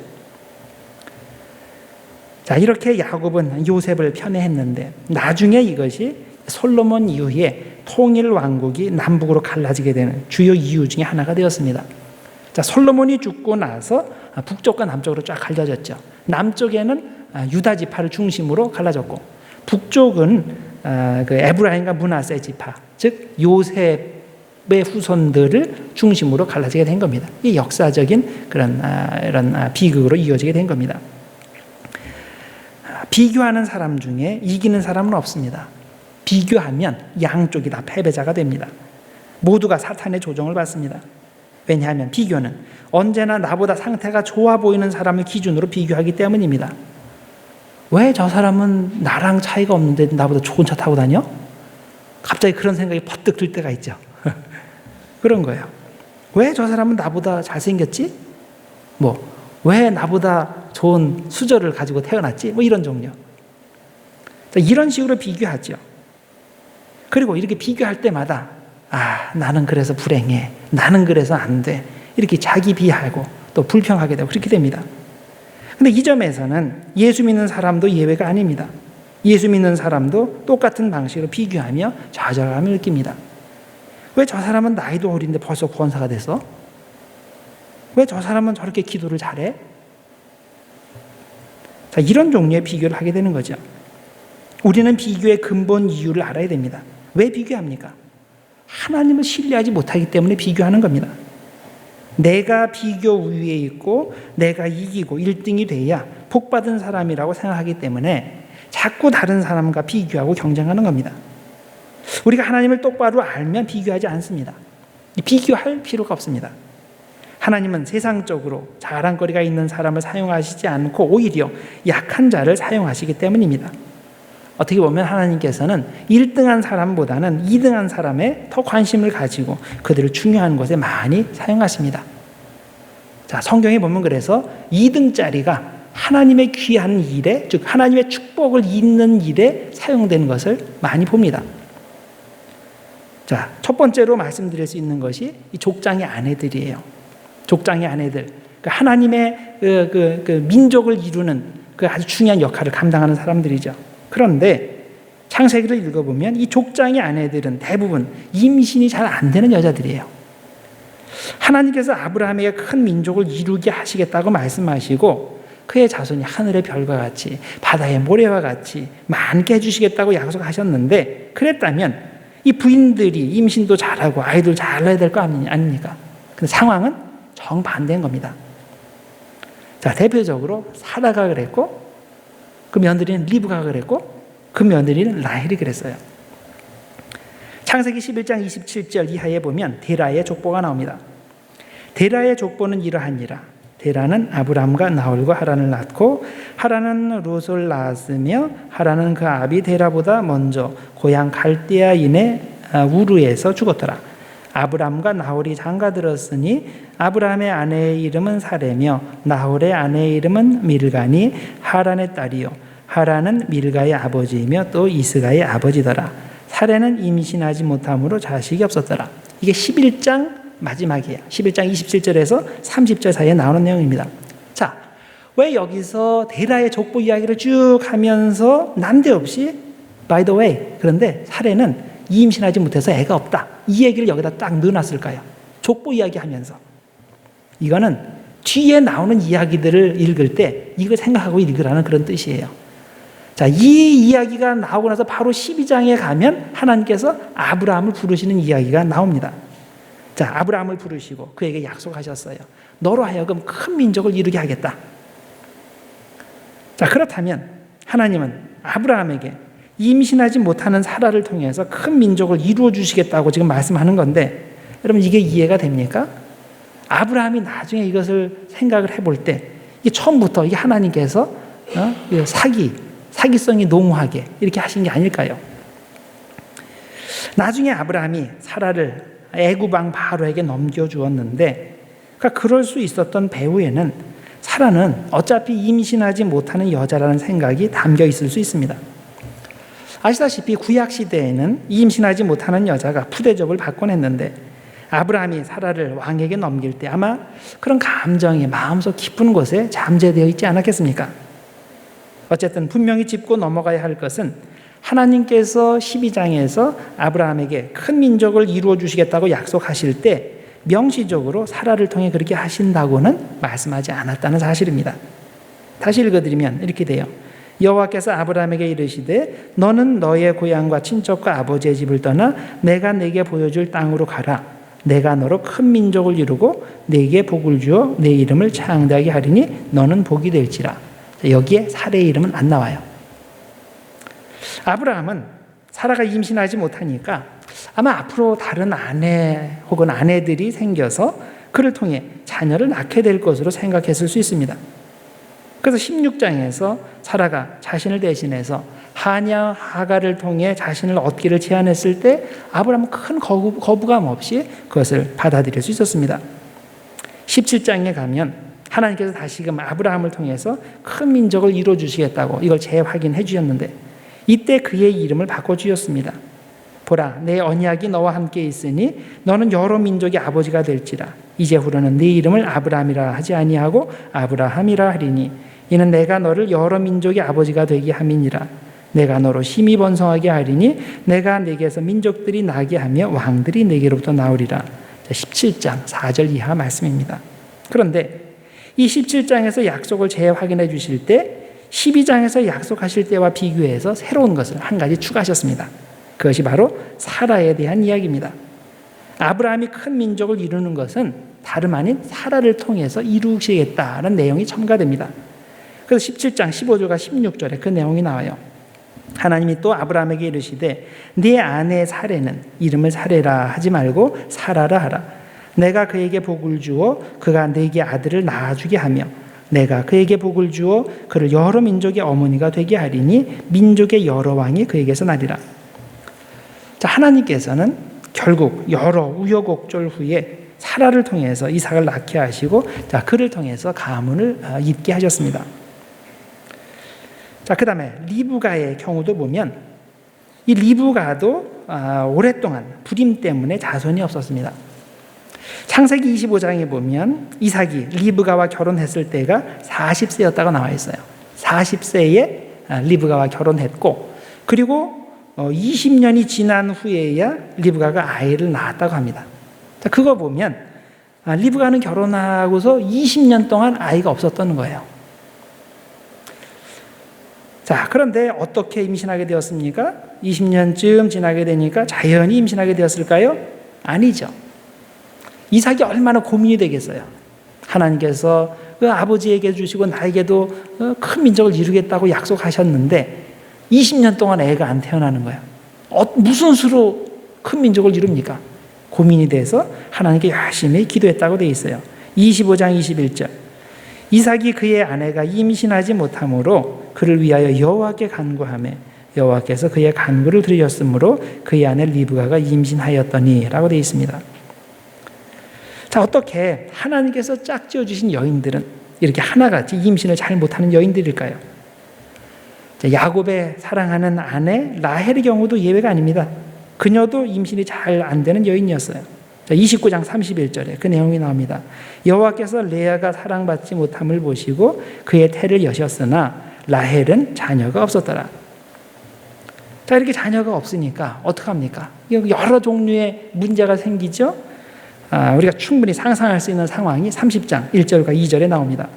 자, 이렇게 야곱은 요셉을 편애했는데 나중에 이것이 솔로몬 이후에 통일 왕국이 남북으로 갈라지게 되는 주요 이유 중에 하나가 되었습니다. 자, 솔로몬이 죽고 나서 북쪽과 남쪽으로 쫙 갈라졌죠. 남쪽에는 유다 지파를 중심으로 갈라졌고 북쪽은 그 에브라임과 므낫세 지파, 즉 요셉의 후손들을 중심으로 갈라지게 된 겁니다. 이 역사적인 그런 이런 비극으로 이어지게 된 겁니다. 비교하는 사람 중에 이기는 사람은 없습니다. 비교하면 양쪽이 다 패배자가 됩니다. 모두가 사탄의 조종을 받습니다. 왜냐하면 비교는 언제나 나보다 상태가 좋아 보이는 사람을 기준으로 비교하기 때문입니다. 왜 저 사람은 나랑 차이가 없는데 나보다 좋은 차 타고 다녀? 갑자기 그런 생각이 퍼뜩 들 때가 있죠. 그런 거예요. 왜 저 사람은 나보다 잘생겼지? 왜 나보다 좋은 수저를 가지고 태어났지? 이런 종류. 이런 식으로 비교하죠. 그리고 이렇게 비교할 때마다 나는 그래서 불행해. 나는 그래서 안 돼. 이렇게 자기 비하하고 또 불평하게 되고 그렇게 됩니다. 근데 이 점에서는 예수 믿는 사람도 예외가 아닙니다. 예수 믿는 사람도 똑같은 방식으로 비교하며 좌절감을 느낍니다. 왜 저 사람은 나이도 어린데 벌써 구원사가 됐어? 왜 저 사람은 저렇게 기도를 잘해? 자, 이런 종류의 비교를 하게 되는 거죠. 우리는 비교의 근본 이유를 알아야 됩니다. 왜 비교합니까? 하나님을 신뢰하지 못하기 때문에 비교하는 겁니다. 내가 비교 우위에 있고 내가 이기고 1등이 돼야 복받은 사람이라고 생각하기 때문에 자꾸 다른 사람과 비교하고 경쟁하는 겁니다. 우리가 하나님을 똑바로 알면 비교하지 않습니다. 비교할 필요가 없습니다. 하나님은 세상적으로 자랑거리가 있는 사람을 사용하시지 않고 오히려 약한 자를 사용하시기 때문입니다. 어떻게 보면 하나님께서는 1등한 사람보다는 2등한 사람에 더 관심을 가지고 그들을 중요한 것에 많이 사용하십니다. 자, 성경에 보면 그래서 2등짜리가 하나님의 귀한 일에, 즉 하나님의 축복을 잇는 일에 사용되는 것을 많이 봅니다. 자, 첫 번째로 말씀드릴 수 있는 것이 이 족장의 아내들이에요. 족장의 아내들, 하나님의 그 민족을 이루는 그 아주 중요한 역할을 감당하는 사람들이죠. 그런데 창세기를 읽어보면 이 족장의 아내들은 대부분 임신이 잘 안 되는 여자들이에요. 하나님께서 아브라함에게 큰 민족을 이루게 하시겠다고 말씀하시고 그의 자손이 하늘의 별과 같이 바다의 모래와 같이 많게 해주시겠다고 약속하셨는데 그랬다면 이 부인들이 임신도 잘하고 아이들 잘 낳아야 될 거 아닙니까? 근데 상황은 정반대인 겁니다. 자, 대표적으로 사라가 그랬고 그 며느리는 리브가가 그랬고 그 며느리는 라헬이 그랬어요. 창세기 11장 27절 이하에 보면 데라의 족보가 나옵니다. 데라의 족보는 이러하니라. 데라는 아브람과 나홀과 하란을 낳고 하란은 롯을 낳았으며 하란은 그 아비 데라보다 먼저 고향 갈대아인의 우르에서 죽었더라. 아브람과 나홀이 장가들었으니 아브람의 아내의 이름은 사레며 나홀의 아내의 이름은 밀가니 하란의 딸이요 하란은 밀가의 아버지이며 또 이스가의 아버지더라. 사레는 임신하지 못함으로 자식이 없었더라. 이게 11장 마지막이에요. 11장 27절에서 30절 사이에 나오는 내용입니다. 자, 왜 여기서 데라의 족보 이야기를 쭉 하면서 난데없이 by the way, 그런데 사례는 임신하지 못해서 애가 없다, 이 얘기를 여기다 딱 넣어놨을까요? 족보 이야기하면서. 이거는 뒤에 나오는 이야기들을 읽을 때 이걸 생각하고 읽으라는 그런 뜻이에요. 자, 이 이야기가 나오고 나서 바로 12장에 가면 하나님께서 아브라함을 부르시는 이야기가 나옵니다. 자, 아브라함을 부르시고 그에게 약속하셨어요. 너로 하여금 큰 민족을 이루게 하겠다. 자, 그렇다면 하나님은 아브라함에게 임신하지 못하는 사라를 통해서 큰 민족을 이루어 주시겠다고 지금 말씀하는 건데, 여러분 이게 이해가 됩니까? 아브라함이 나중에 이것을 생각을 해볼 때 이게 처음부터 이게 하나님께서 사기성이 농후하게 이렇게 하신 게 아닐까요? 나중에 아브라함이 사라를 애굽 왕 바로에게 넘겨주었는데, 그러니까 그럴 수 있었던 배후에는 사라는 어차피 임신하지 못하는 여자라는 생각이 담겨 있을 수 있습니다. 아시다시피 구약 시대에는 임신하지 못하는 여자가 푸대접을 받곤 했는데, 아브라함이 사라를 왕에게 넘길 때 아마 그런 감정이 마음속 깊은 곳에 잠재되어 있지 않았겠습니까? 어쨌든 분명히 짚고 넘어가야 할 것은 하나님께서 12장에서 아브라함에게 큰 민족을 이루어 주시겠다고 약속하실 때 명시적으로 사라를 통해 그렇게 하신다고는 말씀하지 않았다는 사실입니다. 다시 읽어드리면 이렇게 돼요. 여호와께서 아브라함에게 이르시되 너는 너의 고향과 친척과 아버지의 집을 떠나 내가 네게 보여줄 땅으로 가라. 내가 너로 큰 민족을 이루고 네게 복을 주어 내 이름을 창대하게 하리니 너는 복이 될지라. 여기에 사라의 이름은 안 나와요. 아브라함은 사라가 임신하지 못하니까 아마 앞으로 다른 아내 혹은 아내들이 생겨서 그를 통해 자녀를 낳게 될 것으로 생각했을 수 있습니다. 그래서 16장에서 사라가 자신을 대신해서 하냐 하가를 통해 자신을 얻기를 제안했을 때 아브라함은 큰 거부감 없이 그것을 받아들일 수 있었습니다. 17장에 가면 하나님께서 다시금 아브라함을 통해서 큰 민족을 이루어 주시겠다고 이걸 재확인해 주셨는데, 이때 그의 이름을 바꿔주셨습니다. 보라, 내 언약이 너와 함께 있으니 너는 여러 민족의 아버지가 될지라. 이제후로는 네 이름을 아브라함이라 하지 아니하고 아브라함이라 하리니 이는 내가 너를 여러 민족의 아버지가 되게 함이니라. 내가 너로 심히 번성하게 하리니 내가 네게서 민족들이 나게 하며 왕들이 네게로부터 나오리라. 17장 4절 이하 말씀입니다. 그런데 이 17장에서 약속을 재확인해 주실 때 12장에서 약속하실 때와 비교해서 새로운 것을 한 가지 추가하셨습니다. 그것이 바로 사라에 대한 이야기입니다. 아브라함이 큰 민족을 이루는 것은 다름 아닌 사라를 통해서 이루시겠다는 내용이 첨가됩니다. 그래서 17장 15절과 16절에 그 내용이 나와요. 하나님이 또 아브라함에게 이르시되 네 아내 사레는 이름을 사레라 하지 말고 사라라 하라. 내가 그에게 복을 주어 그가 네게 아들을 낳아주게 하며 내가 그에게 복을 주어 그를 여러 민족의 어머니가 되게 하리니 민족의 여러 왕이 그에게서 나리라. 자, 하나님께서는 결국 여러 우여곡절 후에 사라를 통해서 이삭을 낳게 하시고, 자, 그를 통해서 가문을 잇게 하셨습니다. 자, 그 다음에 리브가의 경우도 보면 이 리브가도 오랫동안 불임 때문에 자손이 없었습니다. 창세기 25장에 보면 이삭이 리브가와 결혼했을 때가 40세였다고 나와 있어요. 40세에 리브가와 결혼했고, 그리고 20년이 지난 후에야 리브가가 아이를 낳았다고 합니다. 자, 그거 보면 리브가는 결혼하고서 20년 동안 아이가 없었던 거예요. 자, 그런데 어떻게 임신하게 되었습니까? 20년쯤 지나게 되니까 자연히 임신하게 되었을까요? 아니죠. 이삭이 얼마나 고민이 되겠어요. 하나님께서 그 아버지에게 주시고 나에게도 큰 민족을 이루겠다고 약속하셨는데 20년 동안 애가 안 태어나는 거예요. 무슨 수로 큰 민족을 이룹니까? 고민이 돼서 하나님께 열심히 기도했다고 되어 있어요. 25장 21절 이삭이 그의 아내가 임신하지 못함으로 그를 위하여 여호와께 간구하며 여호와께서 그의 간구를 들으셨으므로 그의 아내 리브가가 임신하였더니라고 되어 있습니다. 자, 어떻게 하나님께서 짝지어 주신 여인들은 이렇게 하나같이 임신을 잘 못하는 여인들일까요? 자, 야곱의 사랑하는 아내 라헬의 경우도 예외가 아닙니다. 그녀도 임신이 잘 안 되는 여인이었어요. 자, 29장 31절에 그 내용이 나옵니다. 여호와께서 레아가 사랑받지 못함을 보시고 그의 태를 여셨으나 라헬은 자녀가 없었더라. 자, 이렇게 자녀가 없으니까 어떡합니까? 여러 종류의 문제가 생기죠. 우리가 충분히 상상할 수 있는 상황이 30장 1절과 2절에 나옵니다.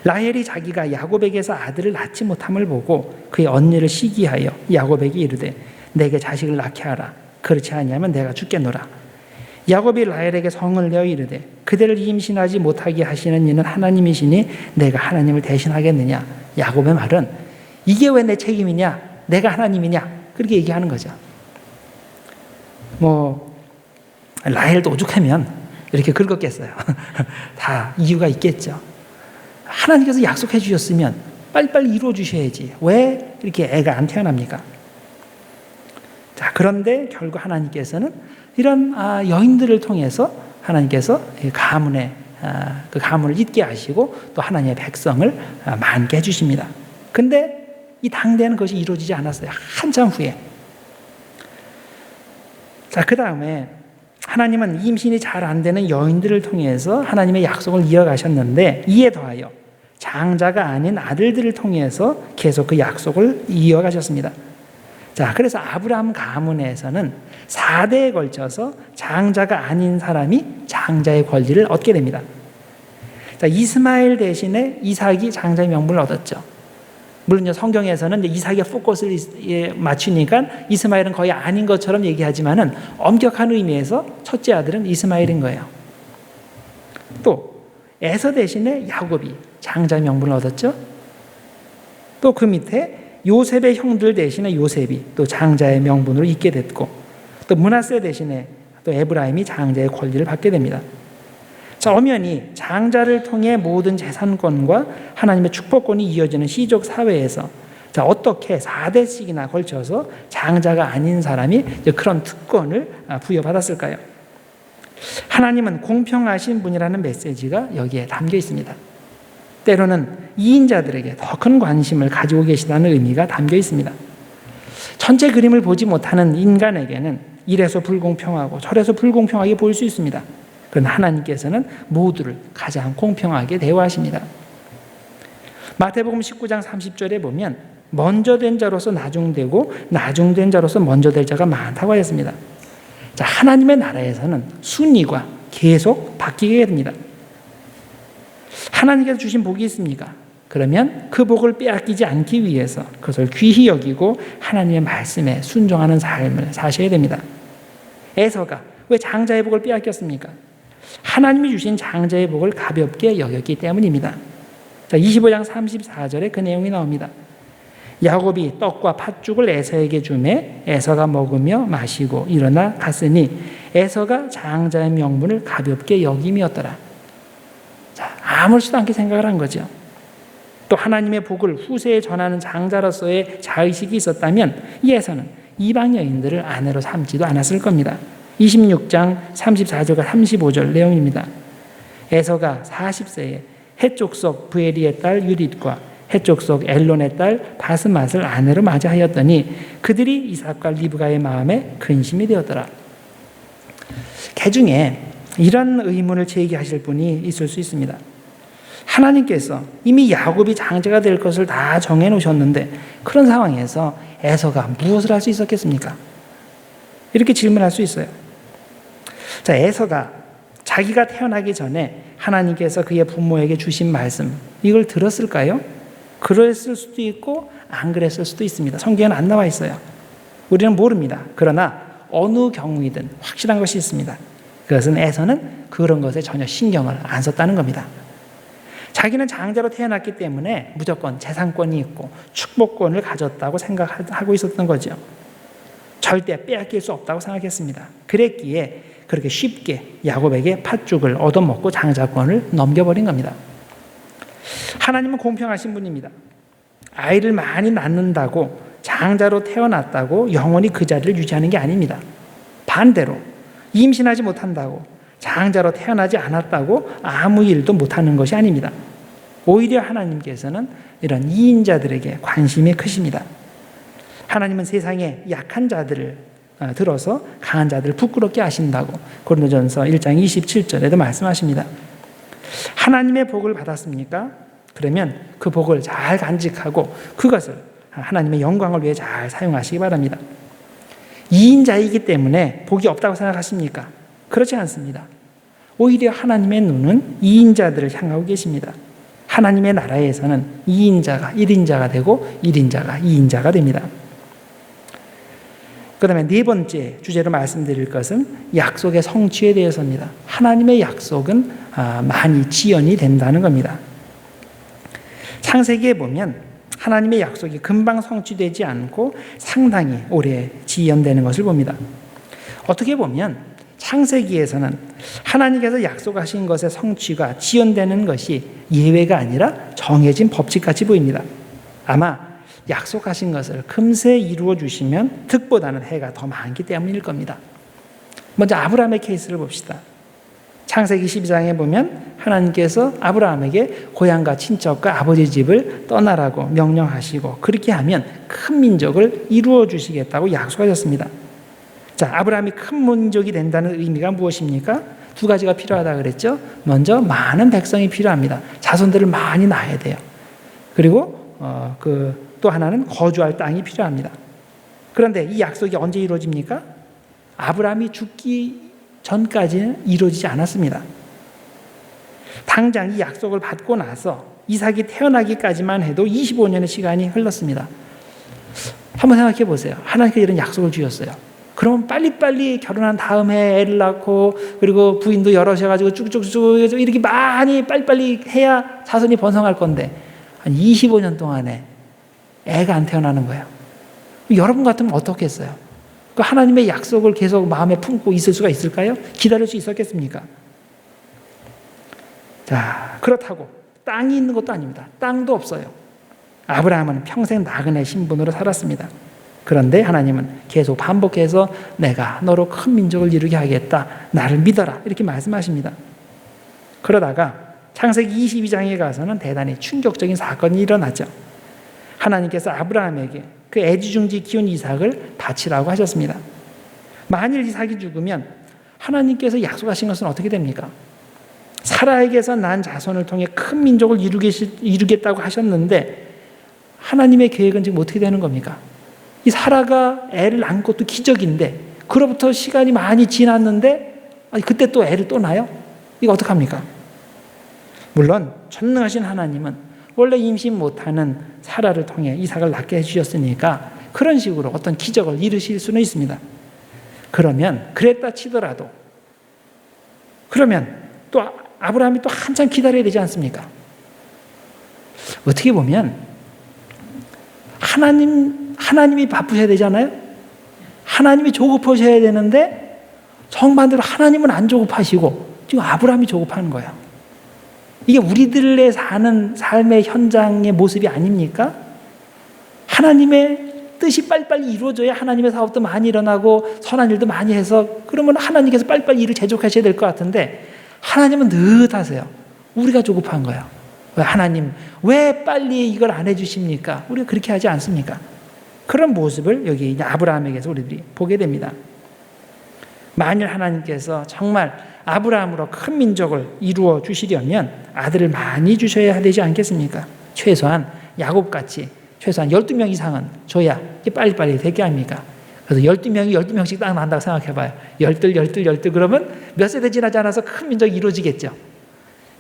라헬이 자기가 야곱에게서 아들을 낳지 못함을 보고 그의 언니를 시기하여 야곱에게 이르되 내게 자식을 낳게 하라. 그렇지 아니하면 내가 죽겠노라. 야곱이 라헬에게 성을 내어 이르되 그대를 임신하지 못하게 하시는 이는 하나님이시니 내가 하나님을 대신하겠느냐. 야곱의 말은 이게 왜 내 책임이냐, 내가 하나님이냐, 그렇게 얘기하는 거죠. 라헬도 오죽하면 이렇게 긁었겠어요. 다 이유가 있겠죠. 하나님께서 약속해 주셨으면 빨리빨리 이루어 주셔야지 왜 이렇게 애가 안 태어납니까? 자, 그런데 결국 하나님께서는 이런 여인들을 통해서 하나님께서 가문의 그 가문을 잇게 하시고 또 하나님의 백성을 많게 해주십니다. 근데 이 당대는 그것이 이루어지지 않았어요. 한참 후에. 자, 그 다음에 하나님은 임신이 잘 안 되는 여인들을 통해서 하나님의 약속을 이어가셨는데 이에 더하여 장자가 아닌 아들들을 통해서 계속 그 약속을 이어가셨습니다. 자, 그래서 아브라함 가문에서는 4대에 걸쳐서 장자가 아닌 사람이 장자의 권리를 얻게 됩니다. 자, 이스마엘 대신에 이삭이 장자의 명분을 얻었죠. 물론 성경에서는 이삭의 포커스를 맞추니까 이스마엘은 거의 아닌 것처럼 얘기하지만은 엄격한 의미에서 첫째 아들은 이스마엘인 거예요. 또 에서 대신에 야곱이 장자의 명분을 얻었죠. 또 그 밑에 요셉의 형들 대신에 요셉이 또 장자의 명분으로 있게 됐고, 또 므낫세 대신에 또 에브라임이 장자의 권리를 받게 됩니다. 자, 엄연히 장자를 통해 모든 재산권과 하나님의 축복권이 이어지는 시족 사회에서 자, 어떻게 4대씩이나 걸쳐서 장자가 아닌 사람이 그런 특권을 부여받았을까요? 하나님은 공평하신 분이라는 메시지가 여기에 담겨 있습니다. 때로는 이인자들에게 더 큰 관심을 가지고 계시다는 의미가 담겨 있습니다. 전체 그림을 보지 못하는 인간에게는 이래서 불공평하고 저래서 불공평하게 보일 수 있습니다. 그러나 하나님께서는 모두를 가장 공평하게 대우하십니다. 마태복음 19장 30절에 보면 먼저 된 자로서 나중되고 나중된 자로서 먼저 될 자가 많다고 하였습니다. 자, 하나님의 나라에서는 순위가 계속 바뀌게 됩니다. 하나님께서 주신 복이 있습니까? 그러면 그 복을 빼앗기지 않기 위해서 그것을 귀히 여기고 하나님의 말씀에 순종하는 삶을 사셔야 됩니다. 에서가 왜 장자의 복을 빼앗겼습니까? 하나님이 주신 장자의 복을 가볍게 여겼기 때문입니다. 자, 25장 34절에 그 내용이 나옵니다. 야곱이 떡과 팥죽을 에서에게 주매 에서가 먹으며 마시고 일어나 갔으니 에서가 장자의 명분을 가볍게 여김이었더라. 자, 아무렇지도 않게 생각을 한 거죠. 또 하나님의 복을 후세에 전하는 장자로서의 자의식이 있었다면 이 에서는 이방 여인들을 아내로 삼지도 않았을 겁니다. 26장 34절과 35절 내용입니다. 에서가 40세에 해족속 브에리의 딸 유릿과 해족속 엘론의 딸 바스맛을 아내로 맞이하였더니 그들이 이삭과 리브가의 마음에 근심이 되었더라. 개중에 이런 의문을 제기하실 분이 있을 수 있습니다. 하나님께서 이미 야곱이 장자가 될 것을 다 정해놓으셨는데 그런 상황에서 에서가 무엇을 할 수 있었겠습니까? 이렇게 질문할 수 있어요. 자, 에서가 자기가 태어나기 전에 하나님께서 그의 부모에게 주신 말씀 이걸 들었을까요? 그랬을 수도 있고 안 그랬을 수도 있습니다. 성경에는 안 나와 있어요. 우리는 모릅니다. 그러나 어느 경우이든 확실한 것이 있습니다. 그것은 에서는 그런 것에 전혀 신경을 안 썼다는 겁니다. 자기는 장자로 태어났기 때문에 무조건 재산권이 있고 축복권을 가졌다고 생각하고 있었던 거죠. 절대 빼앗길 수 없다고 생각했습니다. 그랬기에 그렇게 쉽게 야곱에게 팥죽을 얻어먹고 장자권을 넘겨버린 겁니다. 하나님은 공평하신 분입니다. 아이를 많이 낳는다고, 장자로 태어났다고 영원히 그 자리를 유지하는 게 아닙니다. 반대로 임신하지 못한다고, 장자로 태어나지 않았다고 아무 일도 못하는 것이 아닙니다. 오히려 하나님께서는 이런 이인자들에게 관심이 크십니다. 하나님은 세상에 약한 자들을 들어서 강한 자들을 부끄럽게 하신다고 고린도전서 1장 27절에도 말씀하십니다. 하나님의 복을 받았습니까? 그러면 그 복을 잘 간직하고 그것을 하나님의 영광을 위해 잘 사용하시기 바랍니다. 이인자이기 때문에 복이 없다고 생각하십니까? 그렇지 않습니다. 오히려 하나님의 눈은 이인자들을 향하고 계십니다. 하나님의 나라에서는 2인자가 1인자가 되고 1인자가 2인자가 됩니다. 그 다음에 네 번째 주제로 말씀드릴 것은 약속의 성취에 대해서입니다. 하나님의 약속은 많이 지연이 된다는 겁니다. 창세기에 보면 하나님의 약속이 금방 성취되지 않고 상당히 오래 지연되는 것을 봅니다. 어떻게 보면 창세기에서는 하나님께서 약속하신 것의 성취가 지연되는 것이 예외가 아니라 정해진 법칙같이 보입니다. 아마 약속하신 것을 금세 이루어 주시면 득보다는 해가 더 많기 때문일 겁니다. 먼저 아브라함의 케이스를 봅시다. 창세기 12장에 보면 하나님께서 아브라함에게 고향과 친척과 아버지 집을 떠나라고 명령하시고 그렇게 하면 큰 민족을 이루어 주시겠다고 약속하셨습니다. 자, 아브라함이 큰 민족이 된다는 의미가 무엇입니까? 두 가지가 필요하다 그랬죠. 먼저 많은 백성이 필요합니다. 자손들을 많이 낳아야 돼요. 그리고 또 하나는 거주할 땅이 필요합니다. 그런데 이 약속이 언제 이루어집니까? 아브라함이 죽기 전까지는 이루어지지 않았습니다. 당장 이 약속을 받고 나서 이삭이 태어나기까지만 해도 25년의 시간이 흘렀습니다. 한번 생각해 보세요. 하나님께서 이런 약속을 주셨어요. 그러면 빨리빨리 결혼한 다음에 애를 낳고 그리고 부인도 여럿이어가지고 쭉쭉쭉 이렇게 많이 빨리빨리 해야 자손이 번성할 건데 한 25년 동안에 애가 안 태어나는 거예요. 여러분 같으면 어떻겠어요? 그 하나님의 약속을 계속 마음에 품고 있을 수가 있을까요? 기다릴 수 있었겠습니까? 자, 그렇다고 땅이 있는 것도 아닙니다. 땅도 없어요. 아브라함은 평생 나그네 신분으로 살았습니다. 그런데 하나님은 계속 반복해서 내가 너로 큰 민족을 이루게 하겠다. 나를 믿어라. 이렇게 말씀하십니다. 그러다가 창세기 22장에 가서는 대단히 충격적인 사건이 일어났죠. 하나님께서 아브라함에게 그 애지중지 키운 이삭을 바치라고 하셨습니다. 만일 이삭이 죽으면 하나님께서 약속하신 것은 어떻게 됩니까? 사라에게서 난 자손을 통해 큰 민족을 이루겠다고 하셨는데 하나님의 계획은 지금 어떻게 되는 겁니까? 이 사라가 애를 낳은 것도 기적인데 그로부터 시간이 많이 지났는데 그때 또 애를 또 낳아요? 이거 어떡합니까? 물론 전능하신 하나님은 원래 임신 못하는 사라를 통해 이삭을 낳게 해주셨으니까 그런 식으로 어떤 기적을 이루실 수는 있습니다. 그러면 그랬다 치더라도 그러면 또 아브라함이 또 한참 기다려야 되지 않습니까? 어떻게 보면 하나님이 바쁘셔야 되잖아요. 하나님이 조급하셔야 되는데 정반대로 하나님은 안 조급하시고 지금 아브라함이 조급하는 거예요. 이게 우리들의 사는 삶의 현장의 모습이 아닙니까? 하나님의 뜻이 빨리빨리 이루어져야 하나님의 사업도 많이 일어나고 선한 일도 많이 해서 그러면 하나님께서 빨리빨리 일을 제족하셔야 될 것 같은데 하나님은 느긋하세요. 우리가 조급한 거예요. 왜 하나님 왜 빨리 이걸 안 해주십니까? 우리가 그렇게 하지 않습니까? 그런 모습을 여기 아브라함에게서 우리들이 보게 됩니다. 만일 하나님께서 정말 아브라함으로 큰 민족을 이루어 주시려면 아들을 많이 주셔야 되지 않겠습니까? 최소한 야곱같이 최소한 12명 이상은 줘야 빨리빨리 되게 합니까? 그래서 12명이 12명씩 딱 난다고 생각해봐요. 12 그러면 몇 세대 지나지 않아서 큰 민족이 이루어지겠죠.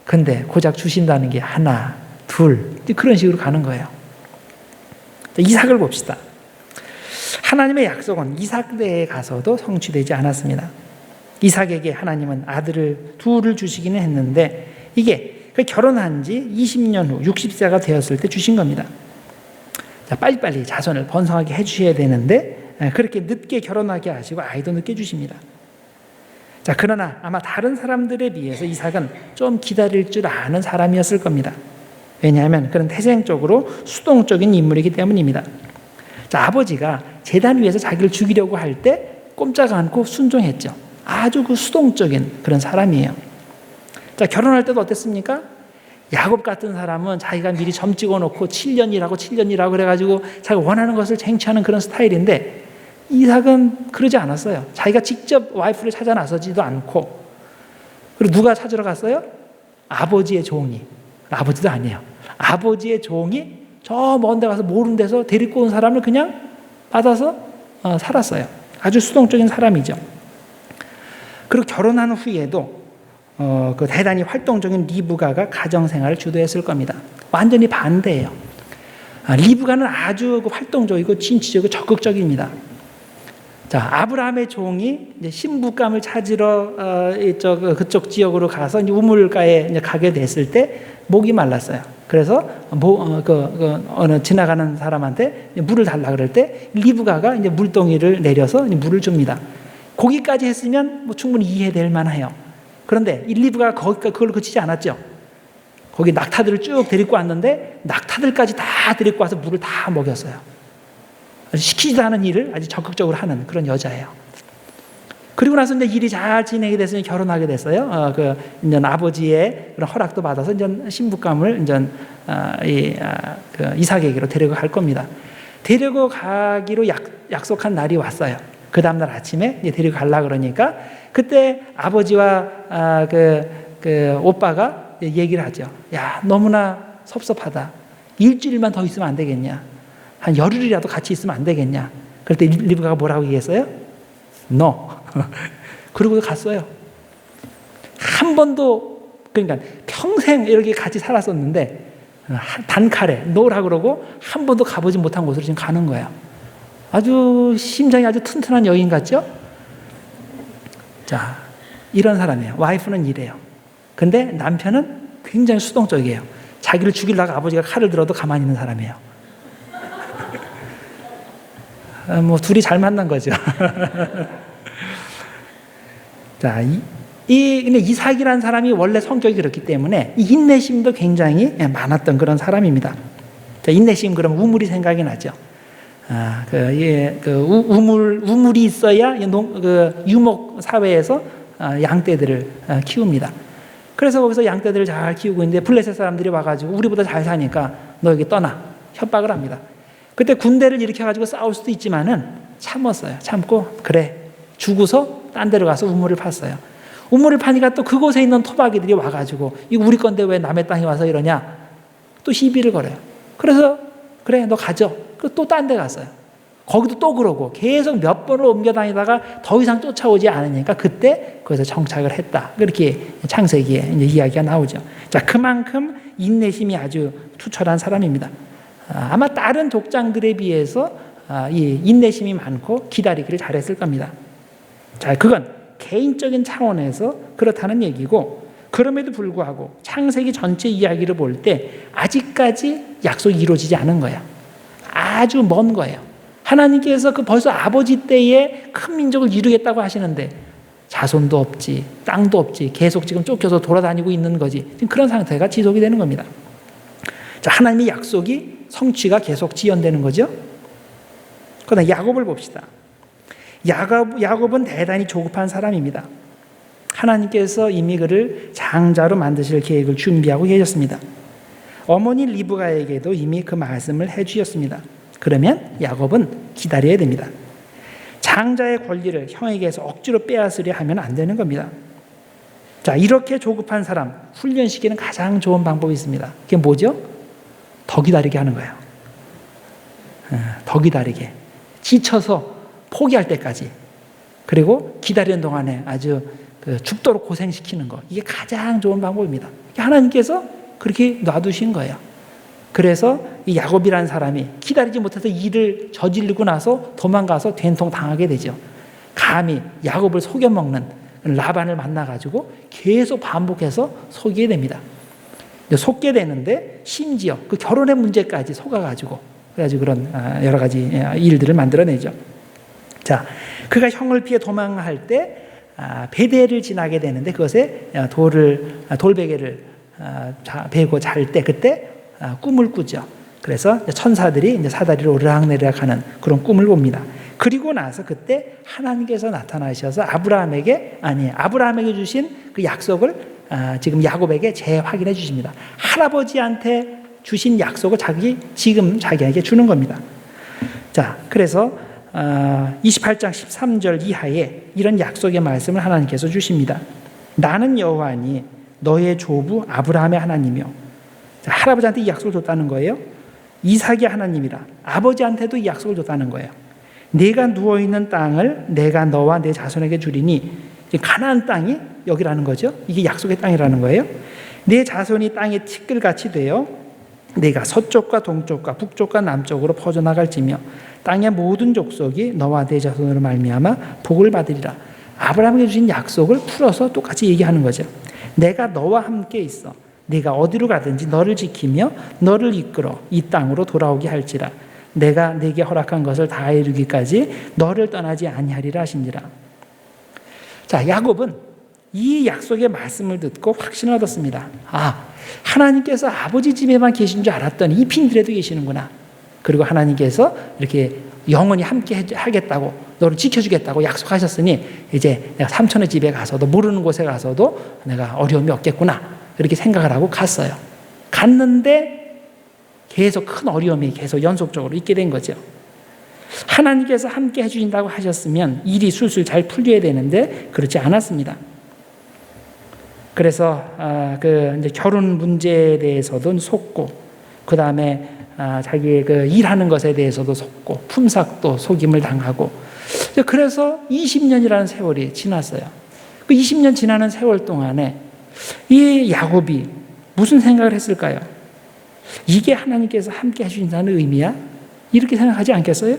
근데 고작 주신다는 게 하나, 둘 그런 식으로 가는 거예요. 이삭을 봅시다. 하나님의 약속은 이삭대에 가서도 성취되지 않았습니다. 이삭에게 하나님은 아들을 둘을 주시기는 했는데 이게 결혼한 지 20년 후 60세가 되었을 때 주신 겁니다. 자, 빨리빨리 자손을 번성하게 해주셔야 되는데 그렇게 늦게 결혼하게 하시고 아이도 늦게 주십니다. 자, 그러나 아마 다른 사람들에 비해서 이삭은 좀 기다릴 줄 아는 사람이었을 겁니다. 왜냐하면 그런 태생적으로 수동적인 인물이기 때문입니다. 자, 아버지가 제단 위에서 자기를 죽이려고 할 때 꼼짝 않고 순종했죠. 아주 그 수동적인 그런 사람이에요. 자, 결혼할 때도 어땠습니까? 야곱 같은 사람은 자기가 미리 점 찍어놓고 7년 일하고 7년 일하고 그래가지고 자기가 원하는 것을 쟁취하는 그런 스타일인데, 이삭은 그러지 않았어요. 자기가 직접 와이프를 찾아 나서지도 않고. 그리고 누가 찾으러 갔어요? 아버지의 종이. 아버지도 아니에요. 아버지의 종이 저 먼 데 가서 모르는 데서 데리고 온 사람을 그냥 받아서 살았어요. 아주 수동적인 사람이죠. 그리고 결혼한 후에도 그 대단히 활동적인 리브가가 가정생활을 주도했을 겁니다. 완전히 반대예요. 리브가는 아주 활동적이고 진취적이고 적극적입니다. 자, 아브라함의 종이 이제 신부감을 찾으러 그쪽 지역으로 가서 이제 우물가에 이제 가게 됐을 때 목이 말랐어요. 그래서 어느 지나가는 사람한테 물을 달라 그럴 때 리브가가 이제 물동이를 내려서 이제 물을 줍니다. 거기까지 했으면 뭐 충분히 이해될 만해요. 그런데 이 리브가가 그걸로 그치지 않았죠. 거기 낙타들을 쭉 데리고 왔는데 낙타들까지 다 데리고 와서 물을 다 먹였어요. 시키지도 않은 일을 아주 적극적으로 하는 그런 여자예요. 그리고 나서 이제 일이 잘 진행이 돼서 결혼하게 됐어요. 이제 아버지의 그런 허락도 받아서 이제 신부감을 이제 이삭에게로 데리고 갈 겁니다. 데리고 가기로 약속한 날이 왔어요. 그 다음날 아침에 이제 데리고 가려고 그러니까 그때 아버지와 오빠가 얘기를 하죠. 야, 너무나 섭섭하다. 일주일만 더 있으면 안 되겠냐? 한 열흘이라도 같이 있으면 안 되겠냐? 그럴 때 리브가가 뭐라고 얘기했어요? No. 그러고 갔어요. 한 번도, 그러니까 평생 이렇게 같이 살았었는데 단칼에 노라고 그러고 한 번도 가보지 못한 곳으로 지금 가는 거예요. 아주 심장이 아주 튼튼한 여인 같죠? 자, 이런 사람이에요. 와이프는 이래요. 근데 남편은 굉장히 수동적이에요. 자기를 죽이려고 아버지가 칼을 들어도 가만히 있는 사람이에요. 뭐 둘이 잘 만난 거죠. 자, 근데 이삭이라는 사람이 원래 성격이 그렇기 때문에 이 인내심도 굉장히 많았던 그런 사람입니다. 자, 인내심 그럼 우물이 생각이 나죠. 우물이 있어야 유목 사회에서 양떼들을 키웁니다. 그래서 거기서 양떼들을 잘 키우고 있는데 블레셋 사람들이 와가지고 우리보다 잘 사니까 너 여기 떠나 협박을 합니다. 그때 군대를 일으켜가지고 싸울 수도 있지만은 참았어요. 참고 그래 죽어서 딴 데로 가서 우물을 팠어요. 우물을 파니까 또 그곳에 있는 토박이들이 와가지고 이거 우리 건데 왜 남의 땅에 와서 이러냐 또 시비를 걸어요. 그래서 그래 너 가져. 또 딴 데 갔어요. 거기도 또 그러고 계속 몇 번을 옮겨 다니다가 더 이상 쫓아오지 않으니까 그때 거기서 정착을 했다. 그렇게 창세기에 이제 이야기가 나오죠. 자, 그만큼 인내심이 아주 투철한 사람입니다. 아마 다른 족장들에 비해서 이 인내심이 많고 기다리기를 잘했을 겁니다. 자, 그건 개인적인 차원에서 그렇다는 얘기고, 그럼에도 불구하고 창세기 전체 이야기를 볼 때 아직까지 약속이 이루어지지 않은 거예요. 아주 먼 거예요. 하나님께서 벌써 아버지 때에 큰 민족을 이루겠다고 하시는데 자손도 없지, 땅도 없지, 계속 지금 쫓겨서 돌아다니고 있는 거지. 지금 그런 상태가 지속이 되는 겁니다. 자, 하나님의 약속이 성취가 계속 지연되는 거죠. 그러나 야곱을 봅시다. 야곱은 대단히 조급한 사람입니다. 하나님께서 이미 그를 장자로 만드실 계획을 준비하고 계셨습니다. 어머니 리브가에게도 이미 그 말씀을 해주셨습니다. 그러면 야곱은 기다려야 됩니다. 장자의 권리를 형에게서 억지로 빼앗으려 하면 안 되는 겁니다. 자, 이렇게 조급한 사람 훈련시키는 가장 좋은 방법이 있습니다. 그게 뭐죠? 더 기다리게 하는 거예요. 더 기다리게. 지쳐서 포기할 때까지. 그리고 기다리는 동안에 아주 죽도록 고생시키는 거. 이게 가장 좋은 방법입니다. 하나님께서 그렇게 놔두신 거예요. 그래서 이 야곱이라는 사람이 기다리지 못해서 일을 저지르고 나서 도망가서 된통 당하게 되죠. 감히 야곱을 속여먹는 라반을 만나가지고 계속 반복해서 속이게 됩니다. 속게 되는데 심지어 그 결혼의 문제까지 속아가지고 그래가지고 그런 여러 가지 일들을 만들어내죠. 자, 그가 형을 피해 도망할 때 베델을 지나게 되는데 그것에 돌베개를 베고 잘 때 그때 꿈을 꾸죠. 그래서 천사들이 이제 사다리로 오르락내리락하는 그런 꿈을 봅니다. 그리고 나서 그때 하나님께서 나타나셔서 아브라함에게 주신 그 약속을 지금 야곱에게 재확인해 주십니다. 할아버지한테 주신 약속을 지금 자기에게 주는 겁니다. 자, 그래서 28장 13절 이하에 이런 약속의 말씀을 하나님께서 주십니다. 나는 여호와니 너의 조부 아브라함의 하나님이요. 자, 할아버지한테 이 약속을 줬다는 거예요. 이삭의 하나님이라. 아버지한테도 이 약속을 줬다는 거예요. 네가 누워있는 땅을 내가 너와 내 자손에게 주리니, 가나안 땅이 여기라는 거죠. 이게 약속의 땅이라는 거예요. 내 자손이 땅의 티끌같이 되어 내가 서쪽과 동쪽과 북쪽과 남쪽으로 퍼져나갈지며 땅의 모든 족속이 너와 내 자손으로 말미암아 복을 받으리라. 아브라함에게 주신 약속을 풀어서 똑같이 얘기하는 거죠. 내가 너와 함께 있어. 네가 어디로 가든지 너를 지키며 너를 이끌어 이 땅으로 돌아오게 할지라. 내가 네게 허락한 것을 다 이루기까지 너를 떠나지 아니하리라 하신지라. 자, 야곱은 이 약속의 말씀을 듣고 확신을 얻었습니다. 하나님께서 아버지 집에만 계신 줄 알았더니 이 빈들에도 계시는구나. 그리고 하나님께서 이렇게 영원히 함께 하겠다고, 너를 지켜주겠다고 약속하셨으니 이제 내가 삼촌의 집에 가서도, 모르는 곳에 가서도 내가 어려움이 없겠구나, 그렇게 생각을 하고 갔어요. 갔는데 계속 큰 어려움이 계속 연속적으로 있게 된 거죠. 하나님께서 함께 해주신다고 하셨으면 일이 술술 잘 풀려야 되는데 그렇지 않았습니다. 그래서 이제 결혼 문제에 대해서도 속고, 그 다음에 자기의 그 일하는 것에 대해서도 속고, 품삯도 속임을 당하고, 그래서 20년이라는 세월이 지났어요. 그 20년 지나는 세월 동안에 이 야곱이 무슨 생각을 했을까요? 이게 하나님께서 함께 해주신다는 의미야? 이렇게 생각하지 않겠어요?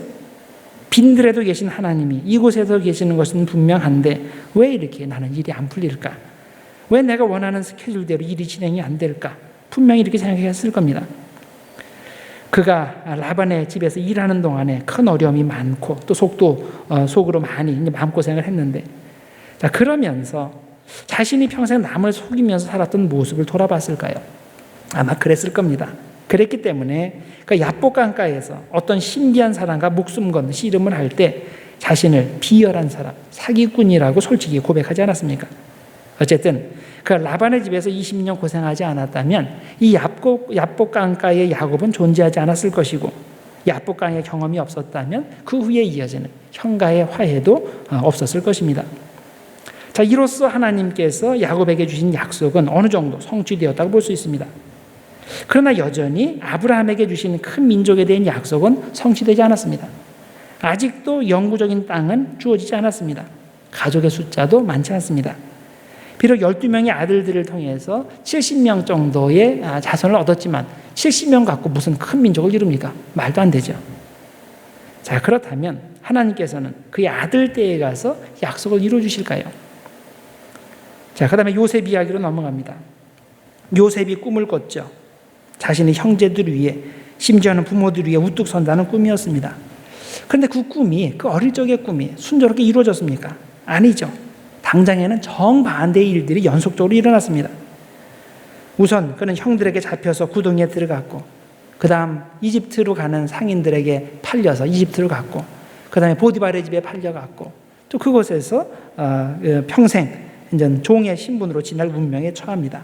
빈들에도 계신 하나님이 이곳에서 계시는 것은 분명한데 왜 이렇게 나는 일이 안 풀릴까? 왜 내가 원하는 스케줄대로 일이 진행이 안 될까? 분명히 이렇게 생각했을 겁니다. 그가 라반의 집에서 일하는 동안에 큰 어려움이 많고 또 속으로 많이 마음고생을 했는데, 자, 그러면서 자신이 평생 남을 속이면서 살았던 모습을 돌아봤을까요? 아마 그랬을 겁니다. 그랬기 때문에 그 야복강가에서 어떤 신비한 사람과 목숨 건 씨름을 할 때 자신을 비열한 사람, 사기꾼이라고 솔직히 고백하지 않았습니까? 어쨌든 그 라반의 집에서 20년 고생하지 않았다면 이 야복강가의 야곱은 존재하지 않았을 것이고, 야복강의 경험이 없었다면 그 후에 이어지는 형가의 화해도 없었을 것입니다. 자, 이로써 하나님께서 야곱에게 주신 약속은 어느 정도 성취되었다고 볼 수 있습니다. 그러나 여전히 아브라함에게 주신 큰 민족에 대한 약속은 성취되지 않았습니다. 아직도 영구적인 땅은 주어지지 않았습니다. 가족의 숫자도 많지 않습니다. 비록 12명의 아들들을 통해서 70명 정도의 자손을 얻었지만 70명 갖고 무슨 큰 민족을 이룹니까? 말도 안 되죠. 자, 그렇다면 하나님께서는 그의 아들 때에 가서 약속을 이루어 주실까요? 자, 그 다음에 요셉 이야기로 넘어갑니다. 요셉이 꿈을 꿨죠. 자신의 형제들 위해, 심지어는 부모들 위해 우뚝 선다는 꿈이었습니다. 그런데 그 꿈이, 그 어릴 적의 꿈이 순조롭게 이루어졌습니까? 아니죠. 당장에는 정반대의 일들이 연속적으로 일어났습니다. 우선 그는 형들에게 잡혀서 구덩이에 들어갔고, 그 다음 이집트로 가는 상인들에게 팔려서 이집트로 갔고, 그 다음에 보디발의 집에 팔려갔고, 또 그곳에서 평생 이제 종의 신분으로 지날 운명에 처합니다.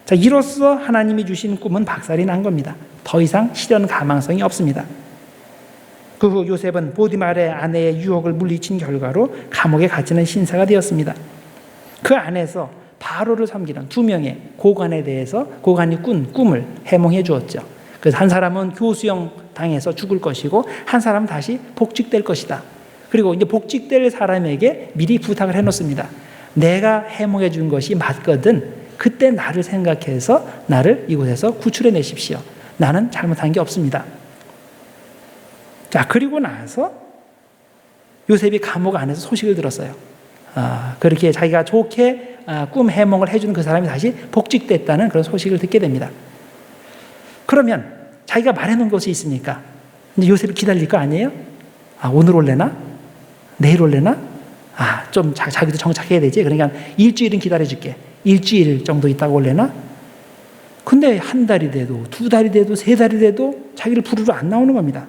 자, 이로써 하나님이 주신 꿈은 박살이 난 겁니다. 더 이상 실현 가망성이 없습니다. 그 후 요셉은 보디말의 아내의 유혹을 물리친 결과로 감옥에 갇히는 신세가 되었습니다. 그 안에서 바로를 섬기는 2명의 고관에 대해서 고관이 꾼 꿈을 해몽해 주었죠. 그래서 한 사람은 교수형 당해서 죽을 것이고 한 사람은 다시 복직될 것이다. 그리고 이제 복직될 사람에게 미리 부탁을 해놓습니다. 내가 해몽해 준 것이 맞거든 그때 나를 생각해서 나를 이곳에서 구출해 내십시오. 나는 잘못한 게 없습니다. 자, 그리고 나서 요셉이 감옥 안에서 소식을 들었어요. 그렇게 자기가 좋게 꿈 해몽을 해준 그 사람이 다시 복직됐다는 그런 소식을 듣게 됩니다. 그러면 자기가 말해놓은 것이 있으니까 이제 요셉이 기다릴 거 아니에요? 오늘 올래나? 내일 올래나? 좀 자기도 정착해야 되지. 그러니까 일주일은 기다려줄게. 일주일 정도 있다가 올래나? 근데 한 달이 돼도, 두 달이 돼도, 세 달이 돼도 자기를 부르러 안 나오는 겁니다.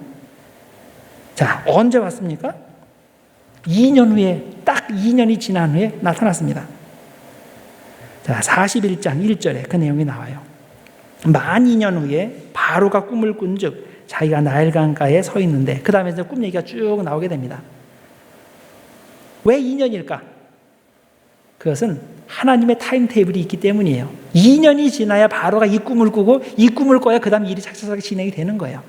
자, 언제 왔습니까? 2년 후에, 딱 2년이 지난 후에 나타났습니다. 자, 41장 1절에 그 내용이 나와요. 만 2년 후에 바로가 꿈을 꾼즉 자기가 나일 강가에 서 있는데, 그 다음에 꿈 얘기가 쭉 나오게 됩니다. 왜 2년일까? 그것은 하나님의 타임테이블이 있기 때문이에요. 2년이 지나야 바로가 이 꿈을 꾸고, 이 꿈을 꿔야 그 다음 일이 착착하게 진행이 되는 거예요.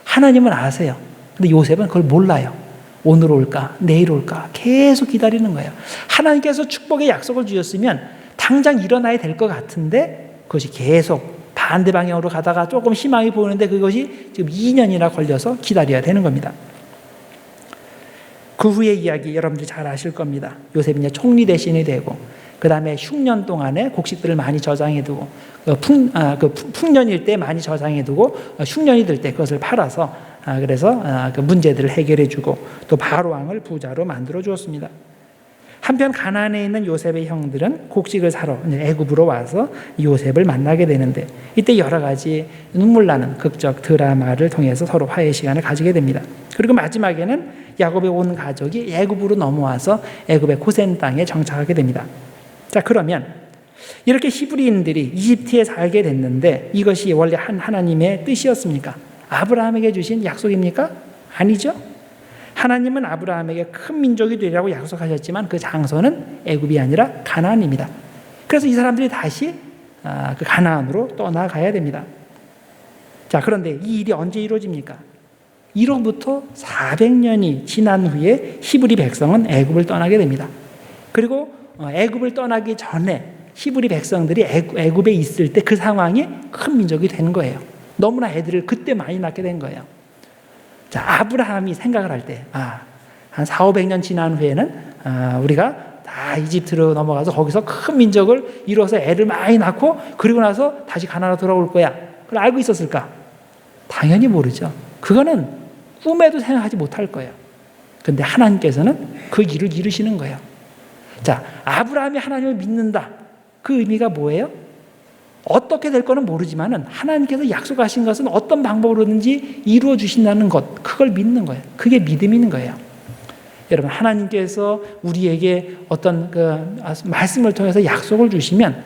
하나님은 아세요. 근데 요셉은 그걸 몰라요. 오늘 올까, 내일 올까 계속 기다리는 거예요. 하나님께서 축복의 약속을 주셨으면 당장 일어나야 될 것 같은데, 그것이 계속 반대 방향으로 가다가 조금 희망이 보이는데 그것이 지금 2년이나 걸려서 기다려야 되는 겁니다. 그 후의 이야기 여러분들이 잘 아실 겁니다. 요셉이 이제 총리 대신이 되고, 그 다음에 흉년 동안에 곡식들을 많이 저장해두고, 풍년일 때 많이 저장해두고, 흉년이 들 때 그것을 팔아서, 그래서 그 문제들을 해결해주고, 또 바로 왕을 부자로 만들어 주었습니다. 한편 가나안에 있는 요셉의 형들은 곡식을 사러 애굽으로 와서 요셉을 만나게 되는데, 이때 여러 가지 눈물 나는 극적 드라마를 통해서 서로 화해의 시간을 가지게 됩니다. 그리고 마지막에는 야곱의 온 가족이 애굽으로 넘어와서 애굽의 고센 땅에 정착하게 됩니다. 자, 그러면 이렇게 히브리인들이 이집트에 살게 됐는데 이것이 원래 하나님의 뜻이었습니까? 아브라함에게 주신 약속입니까? 아니죠. 하나님은 아브라함에게 큰 민족이 되리라고 약속하셨지만 그 장소는 애굽이 아니라 가나안입니다. 그래서 이 사람들이 다시 그 가나안으로 떠나가야 됩니다. 자, 그런데 이 일이 언제 이루어집니까? 이로부터 400년이 지난 후에 히브리 백성은 애굽을 떠나게 됩니다. 그리고 애굽을 떠나기 전에 히브리 백성들이 애굽에 있을 때 그 상황이 큰 민족이 된 거예요. 너무나 애들을 그때 많이 낳게 된 거예요. 자, 아브라함이 생각을 할 때, 한 400~500년 지난 후에는 우리가 다 이집트로 넘어가서 거기서 큰 민족을 이루어서 애를 많이 낳고 그리고 나서 다시 가나안으로 돌아올 거야. 그걸 알고 있었을까? 당연히 모르죠. 그거는 꿈에도 생각하지 못할 거예요. 그런데 하나님께서는 그 일을 이루시는 거예요. 자, 아브라함이 하나님을 믿는다. 그 의미가 뭐예요? 어떻게 될 거는 모르지만은 하나님께서 약속하신 것은 어떤 방법으로든지 이루어 주신다는 것, 그걸 믿는 거예요. 그게 믿음인 거예요. 여러분, 하나님께서 우리에게 어떤 그 말씀을 통해서 약속을 주시면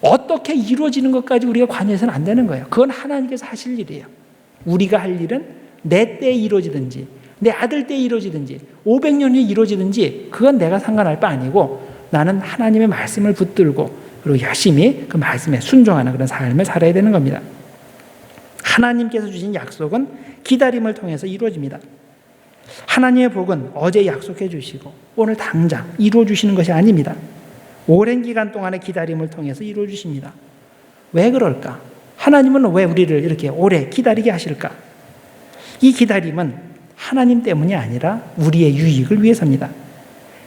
어떻게 이루어지는 것까지 우리가 관여해서는 안 되는 거예요. 그건 하나님께서 하실 일이에요. 우리가 할 일은 내 때에 이루어지든지 내 아들 때에 이루어지든지 500년이 이루어지든지 그건 내가 상관할 바 아니고, 나는 하나님의 말씀을 붙들고 그리고 열심히 그 말씀에 순종하는 그런 삶을 살아야 되는 겁니다. 하나님께서 주신 약속은 기다림을 통해서 이루어집니다. 하나님의 복은 어제 약속해 주시고 오늘 당장 이루어 주시는 것이 아닙니다. 오랜 기간 동안의 기다림을 통해서 이루어 주십니다. 왜 그럴까? 하나님은 왜 우리를 이렇게 오래 기다리게 하실까? 이 기다림은 하나님 때문이 아니라 우리의 유익을 위해서입니다.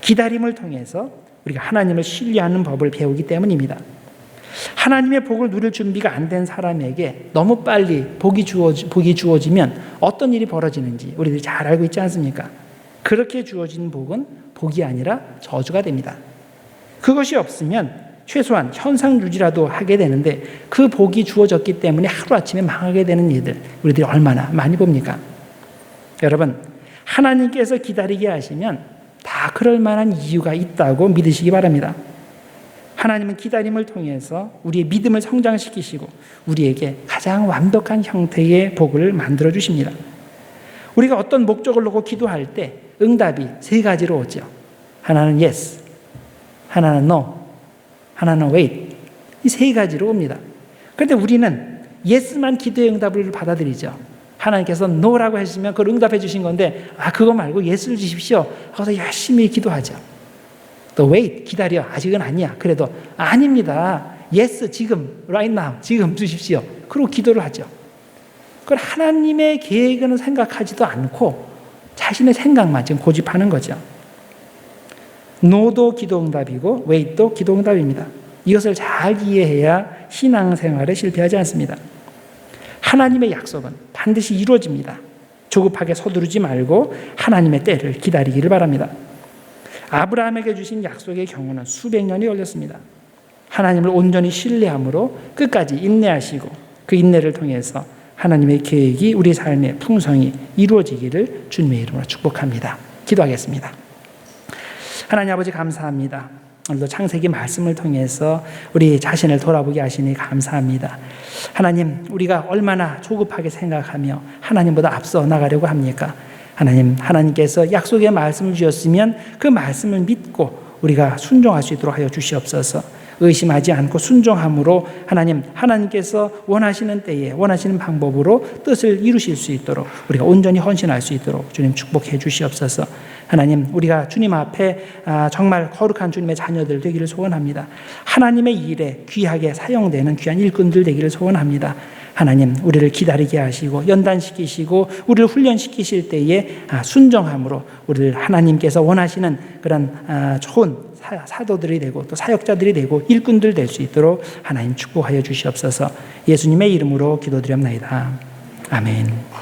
기다림을 통해서 우리가 하나님을 신뢰하는 법을 배우기 때문입니다. 하나님의 복을 누릴 준비가 안 된 사람에게 너무 빨리 복이 주어지면 어떤 일이 벌어지는지 우리들이 잘 알고 있지 않습니까? 그렇게 주어진 복은 복이 아니라 저주가 됩니다. 그것이 없으면 최소한 현상 유지라도 하게 되는데 그 복이 주어졌기 때문에 하루아침에 망하게 되는 일들 우리들이 얼마나 많이 봅니까? 여러분, 하나님께서 기다리게 하시면 다 그럴 만한 이유가 있다고 믿으시기 바랍니다. 하나님은 기다림을 통해서 우리의 믿음을 성장시키시고 우리에게 가장 완벽한 형태의 복을 만들어 주십니다. 우리가 어떤 목적을 놓고 기도할 때 응답이 세 가지로 오죠. 하나는 yes, 하나는 no, 하나는 wait. 이 세 가지로 옵니다. 그런데 우리는 yes만 기도의 응답을 받아들이죠. 하나님께서 no라고 하시면 그걸 응답해 주신 건데 그거 말고 yes를 주십시오 하고서 열심히 기도하죠. 또 wait, 기다려. 아직은 아니야. 그래도 아닙니다. yes, 지금, right now, 지금 주십시오. 그리고 기도를 하죠. 그걸 하나님의 계획은 생각하지도 않고 자신의 생각만 지금 고집하는 거죠. no도 기도응답이고 wait도 기도응답입니다. 이것을 잘 이해해야 신앙생활에 실패하지 않습니다. 하나님의 약속은 반드시 이루어집니다. 조급하게 서두르지 말고 하나님의 때를 기다리기를 바랍니다. 아브라함에게 주신 약속의 경우는 수백 년이 걸렸습니다. 하나님을 온전히 신뢰함으로 끝까지 인내하시고 그 인내를 통해서 하나님의 계획이 우리 삶의 풍성히 이루어지기를 주님의 이름으로 축복합니다. 기도하겠습니다. 하나님 아버지 감사합니다. 오늘도 창세기 말씀을 통해서 우리 자신을 돌아보게 하시니 감사합니다. 하나님, 우리가 얼마나 조급하게 생각하며 하나님보다 앞서 나가려고 합니까? 하나님께서 약속의 말씀을 주셨으면 그 말씀을 믿고 우리가 순종할 수 있도록 하여 주시옵소서. 의심하지 않고 순종함으로 하나님께서 원하시는 때에 원하시는 방법으로 뜻을 이루실 수 있도록 우리가 온전히 헌신할 수 있도록 주님 축복해 주시옵소서. 하나님, 우리가 주님 앞에 정말 거룩한 주님의 자녀들 되기를 소원합니다. 하나님의 일에 귀하게 사용되는 귀한 일꾼들 되기를 소원합니다. 하나님, 우리를 기다리게 하시고 연단시키시고 우리를 훈련시키실 때에 순종함으로 우리를 하나님께서 원하시는 그런 좋은 사도들이 되고 또 사역자들이 되고 일꾼들 될 수 있도록 하나님 축복하여 주시옵소서. 예수님의 이름으로 기도드립니다. 아멘.